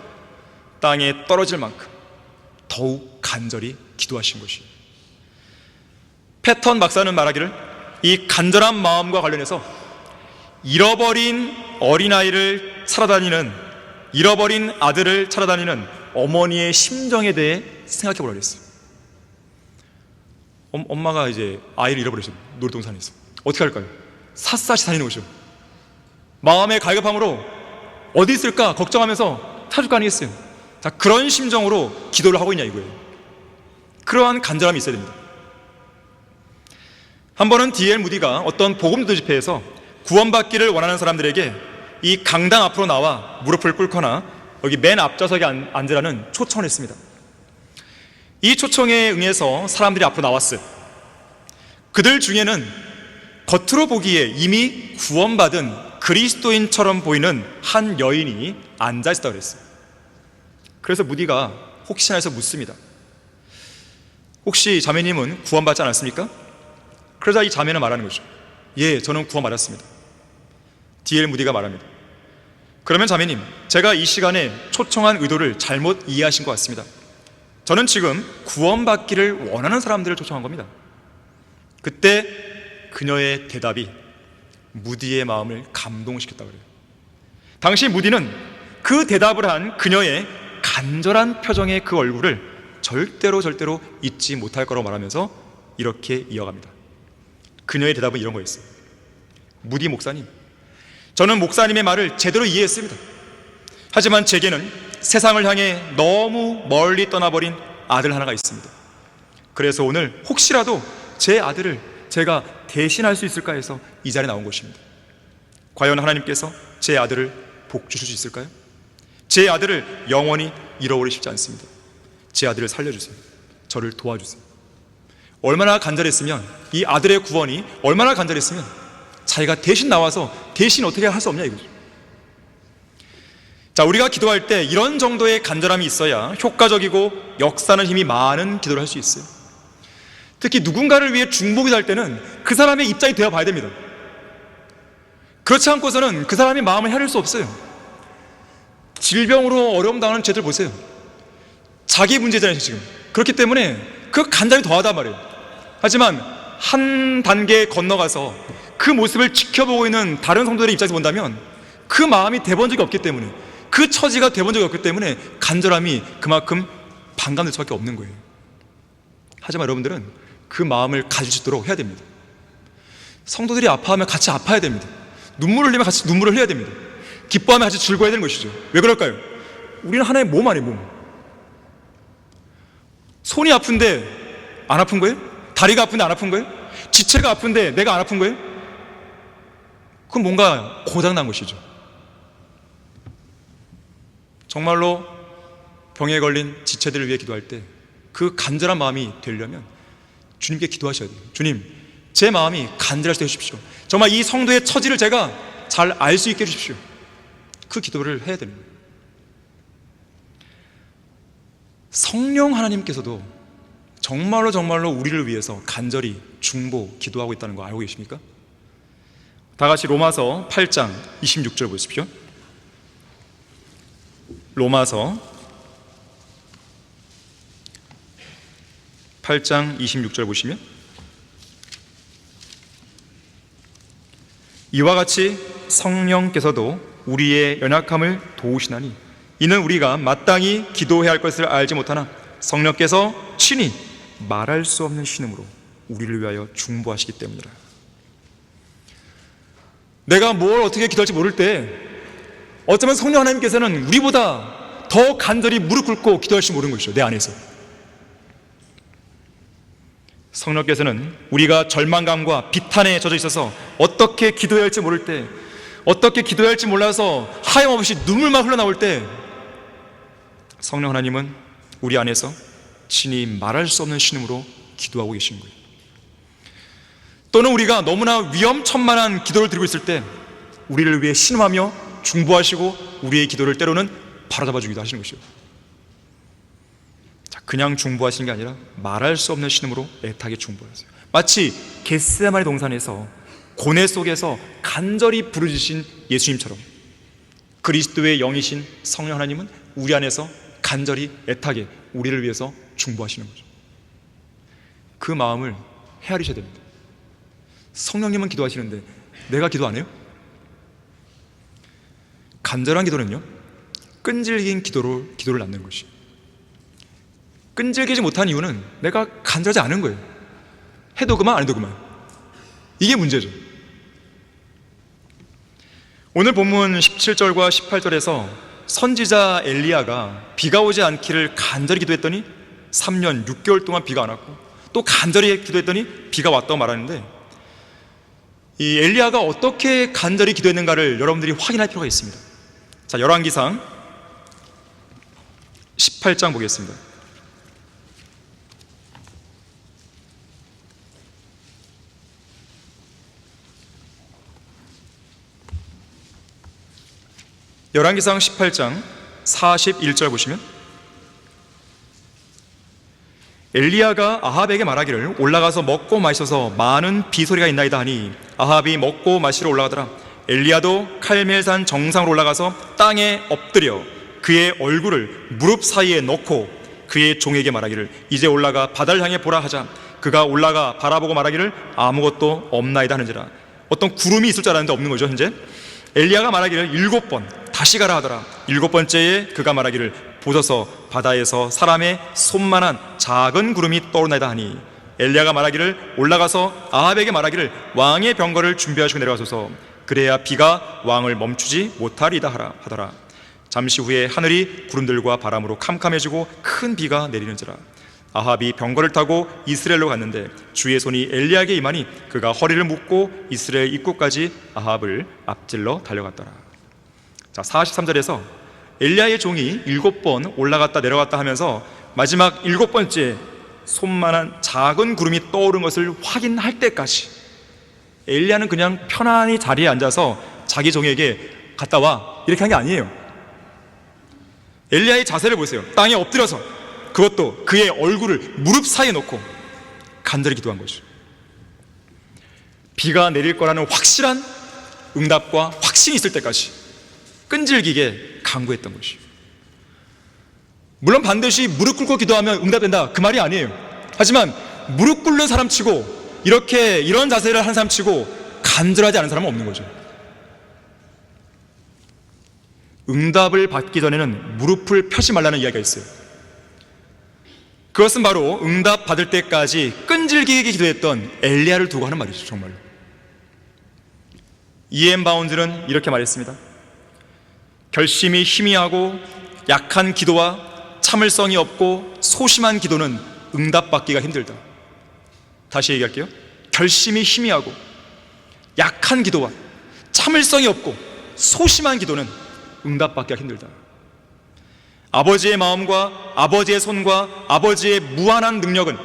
Speaker 1: 땅에 떨어질 만큼 더욱 간절히 기도하신 것이에요. 패턴 박사는 말하기를, 이 간절한 마음과 관련해서 잃어버린 어린아이를 찾아다니는, 잃어버린 아들을 찾아다니는 어머니의 심정에 대해 생각해 보라고 했어요. 엄마가 이제 아이를 잃어버렸어요. 놀이동산에서 어떻게 할까요? 샅샅이 다니는 것이죠. 마음의 갈급함으로 어디 있을까 걱정하면서 찾을 거 아니겠어요? 자, 그런 심정으로 기도를 하고 있냐 이거예요. 그러한 간절함이 있어야 됩니다. 한 번은 D.L. 무디가 어떤 복음도 집회에서 구원받기를 원하는 사람들에게 이 강당 앞으로 나와 무릎을 꿇거나 여기 맨 앞좌석에 앉으라는 초청을 했습니다. 이 초청에 응해서 사람들이 앞으로 나왔어요. 그들 중에는 겉으로 보기에 이미 구원받은 그리스도인처럼 보이는 한 여인이 앉아있다고 그랬어요. 그래서 무디가 혹시나 해서 묻습니다. 혹시 자매님은 구원받지 않았습니까? 그러자 이 자매는 말하는 거죠. 예, 저는 구원받았습니다. D.L. 무디가 말합니다. 그러면 자매님, 제가 이 시간에 초청한 의도를 잘못 이해하신 것 같습니다. 저는 지금 구원받기를 원하는 사람들을 초청한 겁니다. 그때 그녀의 대답이 무디의 마음을 감동시켰다고 그래요. 당시 무디는 그 대답을 한 그녀의 간절한 표정의 그 얼굴을 절대로 잊지 못할 거라고 말하면서 이렇게 이어갑니다. 그녀의 대답은 이런 거였어요. 무디 목사님, 저는 목사님의 말을 제대로 이해했습니다. 하지만 제게는 세상을 향해 너무 멀리 떠나버린 아들 하나가 있습니다. 그래서 오늘 혹시라도 제 아들을 제가 대신할 수 있을까 해서 이 자리에 나온 것입니다. 과연 하나님께서 제 아들을 복 주실 수 있을까요? 제 아들을 영원히 잃어버리고 싶지 않습니다. 제 아들을 살려주세요. 저를 도와주세요. 얼마나 간절했으면, 이 아들의 구원이 얼마나 간절했으면 자기가 대신 나와서 대신 어떻게 할 수 없냐 이거죠. 자, 우리가 기도할 때 이런 정도의 간절함이 있어야 효과적이고 역사는 힘이 많은 기도를 할 수 있어요. 특히 누군가를 위해 중보기도 할 때는 그 사람의 입장이 되어 봐야 됩니다. 그렇지 않고서는 그 사람의 마음을 헤아릴 수 없어요. 질병으로 어려움 당하는 쟤들 보세요. 자기 문제잖아요 지금. 그렇기 때문에 그 간절히 더하단 말이에요. 하지만 한 단계 건너가서 그 모습을 지켜보고 있는 다른 성도들의 입장에서 본다면 그 마음이 돼본 적이 없기 때문에, 그 처지가 돼본 적이 없기 때문에 간절함이 그만큼 반감될 수밖에 없는 거예요. 하지만 여러분들은 그 마음을 가질 수 있도록 해야 됩니다. 성도들이 아파하면 같이 아파야 됩니다. 눈물을 흘리면 같이 눈물을 흘려야 됩니다. 기뻐하면 같이 즐거워야 되는 것이죠. 왜 그럴까요? 우리는 하나의 몸 아니에요, 몸. 손이 아픈데 안 아픈 거예요? 다리가 아픈데 안 아픈 거예요? 지체가 아픈데 내가 안 아픈 거예요? 그건 뭔가 고장난 것이죠. 정말로 병에 걸린 지체들을 위해 기도할 때 그 간절한 마음이 되려면 주님께 기도하셔야 돼요. 주님, 제 마음이 간절할 수 있게 해주십시오. 정말 이 성도의 처지를 제가 잘 알 수 있게 해주십시오. 그 기도를 해야 됩니다. 성령 하나님께서도 정말로 우리를 위해서 간절히 중보 기도하고 있다는 거 알고 계십니까? 다 같이 로마서 8장 26절 보십시오. 로마서 8장 26절 보시면 이와 같이 성령께서도 우리의 연약함을 도우시나니 이는 우리가 마땅히 기도해야 할 것을 알지 못하나 성령께서 친히 말할 수 없는 신음으로 우리를 위하여 중보하시기 때문이라. 내가 뭘 어떻게 기도할지 모를 때 어쩌면 성령 하나님께서는 우리보다 더 간절히 무릎 꿇고 기도할지 모르는 것이죠. 내 안에서 성령께서는 우리가 절망감과 비탄에 젖어 있어서 어떻게 기도해야 할지 모를 때, 어떻게 기도해야 할지 몰라서 하염없이 눈물만 흘러나올 때 성령 하나님은 우리 안에서 친히 말할 수 없는 신음으로 기도하고 계신 거예요. 또는 우리가 너무나 위험천만한 기도를 드리고 있을 때 우리를 위해 신음하며 중보하시고 우리의 기도를 때로는 바로잡아 주기도 하시는 것이죠. 그냥 중보하시는 게 아니라 말할 수 없는 신음으로 애타게 중보하세요. 마치 겟세마네 동산에서 고뇌 속에서 간절히 부르짖으신 예수님처럼 그리스도의 영이신 성령 하나님은 우리 안에서 간절히 애타게 우리를 위해서 중보하시는 거죠. 그 마음을 헤아리셔야 됩니다. 성령님은 기도하시는데 내가 기도 안 해요? 간절한 기도는요, 끈질긴 기도를 낳는 것이에요. 끈질기지 못한 이유는 내가 간절하지 않은 거예요. 해도 그만 안 해도 그만. 이게 문제죠. 오늘 본문 17절과 18절에서 선지자 엘리야가 비가 오지 않기를 간절히 기도했더니 3년 6개월 동안 비가 안 왔고 또 간절히 기도했더니 비가 왔다고 말하는데, 이 엘리야가 어떻게 간절히 기도했는가를 여러분들이 확인할 필요가 있습니다. 자, 열왕기상 18장 보겠습니다. 열왕기상 18장 41절 보시면 엘리야가 아합에게 말하기를 올라가서 먹고 마셔서 많은 비소리가 있나이다 하니 아합이 먹고 마시러 올라가더라. 엘리야도 칼멜산 정상으로 올라가서 땅에 엎드려 그의 얼굴을 무릎 사이에 넣고 그의 종에게 말하기를 이제 올라가 바다를 향해 보라 하자. 그가 올라가 바라보고 말하기를 아무것도 없나이다 하는지라. 어떤 구름이 있을 줄 알았는데 없는 거죠. 현재 엘리야가 말하기를 7번 다시 가라 하더라. 7번째에 그가 말하기를 보소서 바다에서 사람의 손만한 작은 구름이 떠오르나이다 하니 엘리야가 말하기를 올라가서 아합에게 말하기를 왕의 병거를 준비하시고 내려가소서. 그래야 비가 왕을 멈추지 못하리이다 하더라. 잠시 후에 하늘이 구름들과 바람으로 캄캄해지고 큰 비가 내리는지라. 아합이 병거를 타고 이스라엘로 갔는데 주의 손이 엘리야에게 임하니 그가 허리를 묶고 이스라엘 입구까지 아합을 앞질러 달려갔더라. 자, 43절에서 엘리야의 종이 7번 올라갔다 내려갔다 하면서 마지막 7번째 손만한 작은 구름이 떠오른 것을 확인할 때까지 엘리야는 그냥 편안히 자리에 앉아서 자기 종에게 갔다 와 이렇게 한 게 아니에요. 엘리야의 자세를 보세요. 땅에 엎드려서 그것도 그의 얼굴을 무릎 사이에 놓고 간절히 기도한 것이죠. 비가 내릴 거라는 확실한 응답과 확신이 있을 때까지 끈질기게 간구했던 것이죠. 물론 반드시 무릎 꿇고 기도하면 응답된다 그 말이 아니에요. 하지만 무릎 꿇는 사람 치고 이런 자세를 하는 사람 치고 간절하지 않은 사람은 없는 거죠. 응답을 받기 전에는 무릎을 펴지 말라는 이야기가 있어요. 그것은 바로 응답 받을 때까지 끈질기게 기도했던 엘리야를 두고 하는 말이죠. 정말로 E.M. 바운드는 이렇게 말했습니다. 결심이 희미하고 약한 기도와 참을성이 없고 소심한 기도는 응답받기가 힘들다. 다시 얘기할게요. 결심이 희미하고 약한 기도와 참을성이 없고 소심한 기도는 응답받기가 힘들다. 아버지의 마음과 아버지의 손과 아버지의 무한한 능력은,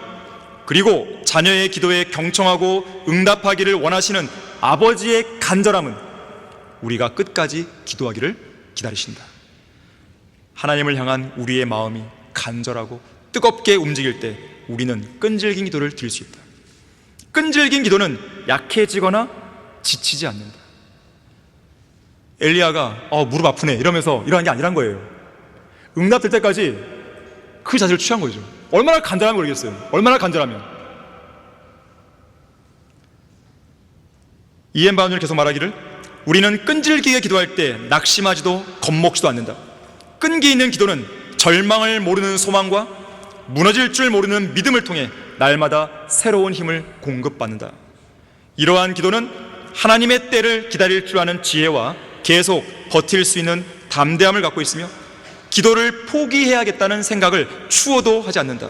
Speaker 1: 그리고 자녀의 기도에 경청하고 응답하기를 원하시는 아버지의 간절함은 우리가 끝까지 기도하기를 기다리신다. 하나님을 향한 우리의 마음이 간절하고 뜨겁게 움직일 때 우리는 끈질긴 기도를 드릴 수 있다. 끈질긴 기도는 약해지거나 지치지 않는다. 엘리야가 무릎 아프네 이러면서 일어난 게 아니란 거예요. 응답될 때까지 그 자세를 취한 거죠. 얼마나 간절하면 모르겠어요. 얼마나 간절하면. 이엔 바운드는 계속 말하기를, 우리는 끈질기게 기도할 때 낙심하지도 겁먹지도 않는다. 끈기 있는 기도는 절망을 모르는 소망과 무너질 줄 모르는 믿음을 통해 날마다 새로운 힘을 공급받는다. 이러한 기도는 하나님의 때를 기다릴 줄 아는 지혜와 계속 버틸 수 있는 담대함을 갖고 있으며, 기도를 포기해야겠다는 생각을 추워도 하지 않는다.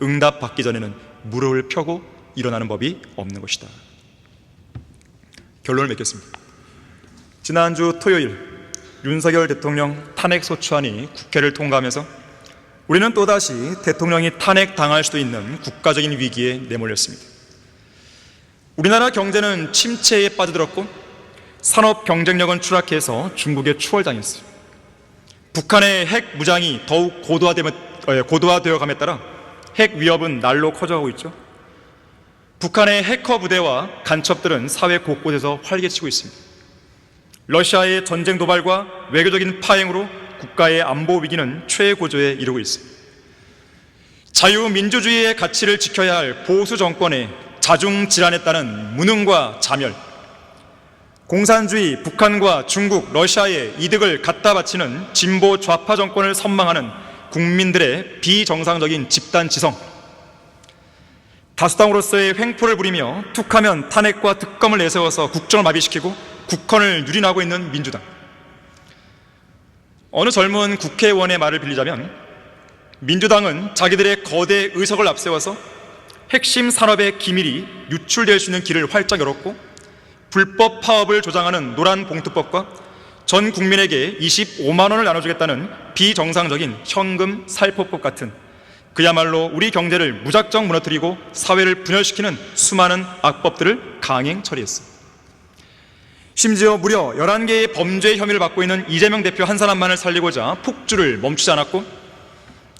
Speaker 1: 응답받기 전에는 무릎을 펴고 일어나는 법이 없는 것이다. 결론을 맺겠습니다. 지난주 토요일 윤석열 대통령 탄핵소추안이 국회를 통과하면서 우리는 또다시 대통령이 탄핵당할 수도 있는 국가적인 위기에 내몰렸습니다. 우리나라 경제는 침체에 빠져들었고 산업 경쟁력은 추락해서 중국에 추월당했어요. 북한의 핵 무장이 더욱 고도화되어 감에 따라 핵 위협은 날로 커져가고 있죠. 북한의 해커 부대와 간첩들은 사회 곳곳에서 활개치고 있습니다. 러시아의 전쟁 도발과 외교적인 파행으로 국가의 안보 위기는 최고조에 이르고 있습니다. 자유민주주의의 가치를 지켜야 할 보수 정권의 자중질환에 따른 무능과 자멸, 공산주의 북한과 중국, 러시아의 이득을 갖다 바치는 진보 좌파 정권을 선망하는 국민들의 비정상적인 집단지성, 다수당으로서의 횡포를 부리며 툭하면 탄핵과 특검을 내세워서 국정을 마비시키고 국헌을 누린하고 있는 민주당. 어느 젊은 국회의원의 말을 빌리자면, 민주당은 자기들의 거대 의석을 앞세워서 핵심 산업의 기밀이 유출될 수 있는 길을 활짝 열었고, 불법 파업을 조장하는 노란봉투법과 전 국민에게 25만 원을 나눠주겠다는 비정상적인 현금 살포법 같은 그야말로 우리 경제를 무작정 무너뜨리고 사회를 분열시키는 수많은 악법들을 강행 처리했습니다. 심지어 무려 11개의 범죄 혐의를 받고 있는 이재명 대표 한 사람만을 살리고자 폭주를 멈추지 않았고,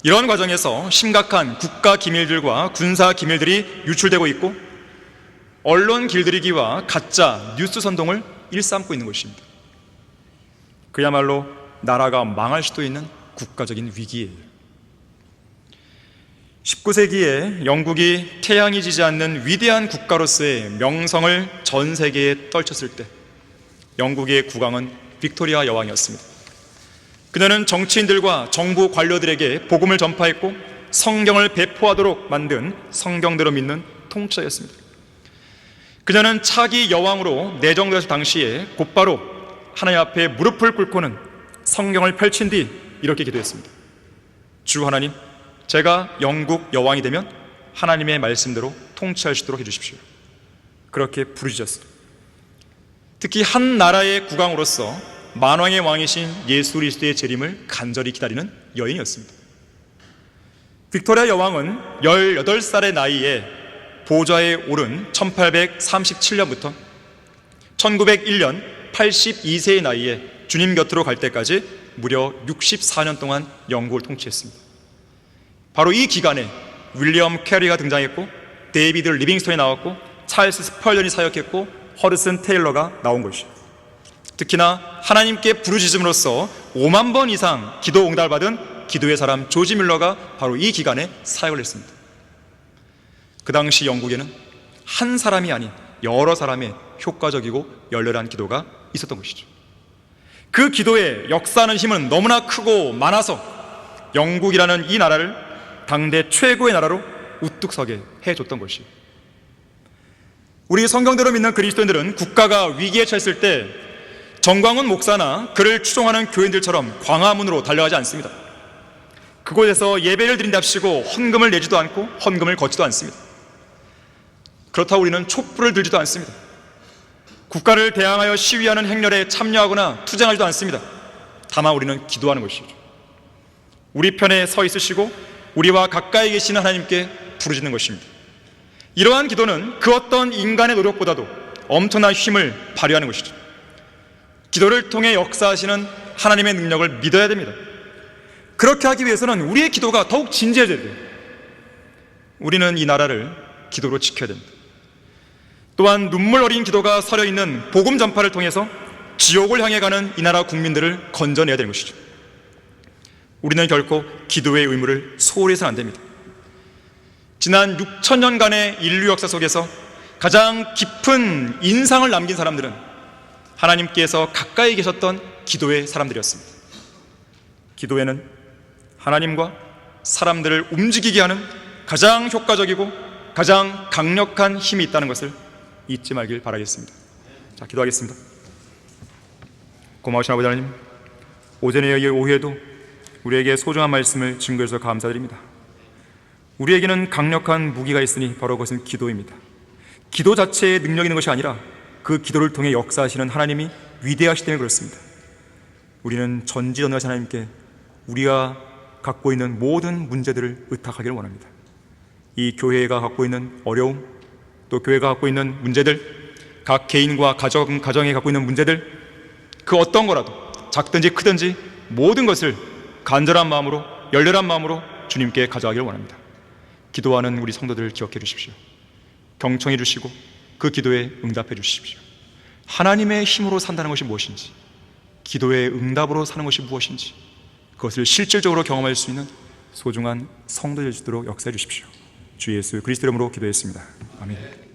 Speaker 1: 이런 과정에서 심각한 국가 기밀들과 군사 기밀들이 유출되고 있고, 언론 길들이기와 가짜 뉴스 선동을 일삼고 있는 것입니다. 그야말로 나라가 망할 수도 있는 국가적인 위기예요. 19세기에 영국이 태양이 지지 않는 위대한 국가로서의 명성을 전 세계에 떨쳤을 때 영국의 국왕은 빅토리아 여왕이었습니다. 그녀는 정치인들과 정부 관료들에게 복음을 전파했고 성경을 배포하도록 만든 성경대로 믿는 통치자였습니다. 그녀는 차기 여왕으로 내정되었을 당시에 곧바로 하나님 앞에 무릎을 꿇고는 성경을 펼친 뒤 이렇게 기도했습니다. 주 하나님, 제가 영국 여왕이 되면 하나님의 말씀대로 통치할 수 있도록 해주십시오. 그렇게 부르짖었어요. 특히 한 나라의 국왕으로서 만왕의 왕이신 예수 그리스도의 재림을 간절히 기다리는 여인이었습니다. 빅토리아 여왕은 18살의 나이에 보좌에 오른 1837년부터 1901년 82세의 나이에 주님 곁으로 갈 때까지 무려 64년 동안 영국을 통치했습니다. 바로 이 기간에 윌리엄 캐리가 등장했고, 데이비드 리빙스톤이 나왔고, 찰스 스펄전이 사역했고, 허드슨 테일러가 나온 것이죠. 특히나 하나님께 부르짖음으로써 5만 번 이상 기도 응답을 받은 기도의 사람 조지 뮬러가 바로 이 기간에 사역을 했습니다. 그 당시 영국에는 한 사람이 아닌 여러 사람의 효과적이고 열렬한 기도가 있었던 것이죠. 그 기도의 역사하는 힘은 너무나 크고 많아서 영국이라는 이 나라를 당대 최고의 나라로 우뚝 서게 해줬던 것이에요. 우리 성경대로 믿는 그리스도인들은 국가가 위기에 처했을 때 정광훈 목사나 그를 추종하는 교인들처럼 광화문으로 달려가지 않습니다. 그곳에서 예배를 드린답시고 헌금을 내지도 않고 헌금을 걷지도 않습니다. 그렇다고 우리는 촛불을 들지도 않습니다. 국가를 대항하여 시위하는 행렬에 참여하거나 투쟁하지도 않습니다. 다만 우리는 기도하는 것이죠. 우리 편에 서 있으시고 우리와 가까이 계시는 하나님께 부르짖는 것입니다. 이러한 기도는 그 어떤 인간의 노력보다도 엄청난 힘을 발휘하는 것이죠. 기도를 통해 역사하시는 하나님의 능력을 믿어야 됩니다. 그렇게 하기 위해서는 우리의 기도가 더욱 진지해져야 돼요. 우리는 이 나라를 기도로 지켜야 됩니다. 또한 눈물 어린 기도가 서려있는 복음 전파를 통해서 지옥을 향해 가는 이 나라 국민들을 건져내야 되는 것이죠. 우리는 결코 기도의 의무를 소홀히 해서는 안 됩니다. 지난 6,000년간의 인류 역사 속에서 가장 깊은 인상을 남긴 사람들은 하나님께서 가까이 계셨던 기도의 사람들이었습니다. 기도에는 하나님과 사람들을 움직이게 하는 가장 효과적이고 가장 강력한 힘이 있다는 것을 잊지 말길 바라겠습니다. 자, 기도하겠습니다. 고마우신 아버지 하나님, 오전에 이어 오후에도 우리에게 소중한 말씀을 증거해 주셔서 감사드립니다. 우리에게는 강력한 무기가 있으니 바로 그것은 기도입니다. 기도 자체에 능력이 있는 것이 아니라 그 기도를 통해 역사하시는 하나님이 위대하시기 때문에 그렇습니다. 우리는 전지전능하신 하나님께 우리가 갖고 있는 모든 문제들을 의탁하기를 원합니다. 이 교회가 갖고 있는 어려움, 또 교회가 갖고 있는 문제들, 각 개인과 가정에 갖고 있는 문제들, 그 어떤 거라도 작든지 크든지 모든 것을 간절한 마음으로, 열렬한 마음으로 주님께 가져가기를 원합니다. 기도하는 우리 성도들을 기억해 주십시오. 경청해 주시고 그 기도에 응답해 주십시오. 하나님의 힘으로 산다는 것이 무엇인지, 기도의 응답으로 사는 것이 무엇인지, 그것을 실질적으로 경험할 수 있는 소중한 성도들 수 있도록 역사해 주십시오. 주 예수 그리스도 이름으로 기도했습니다. 아멘.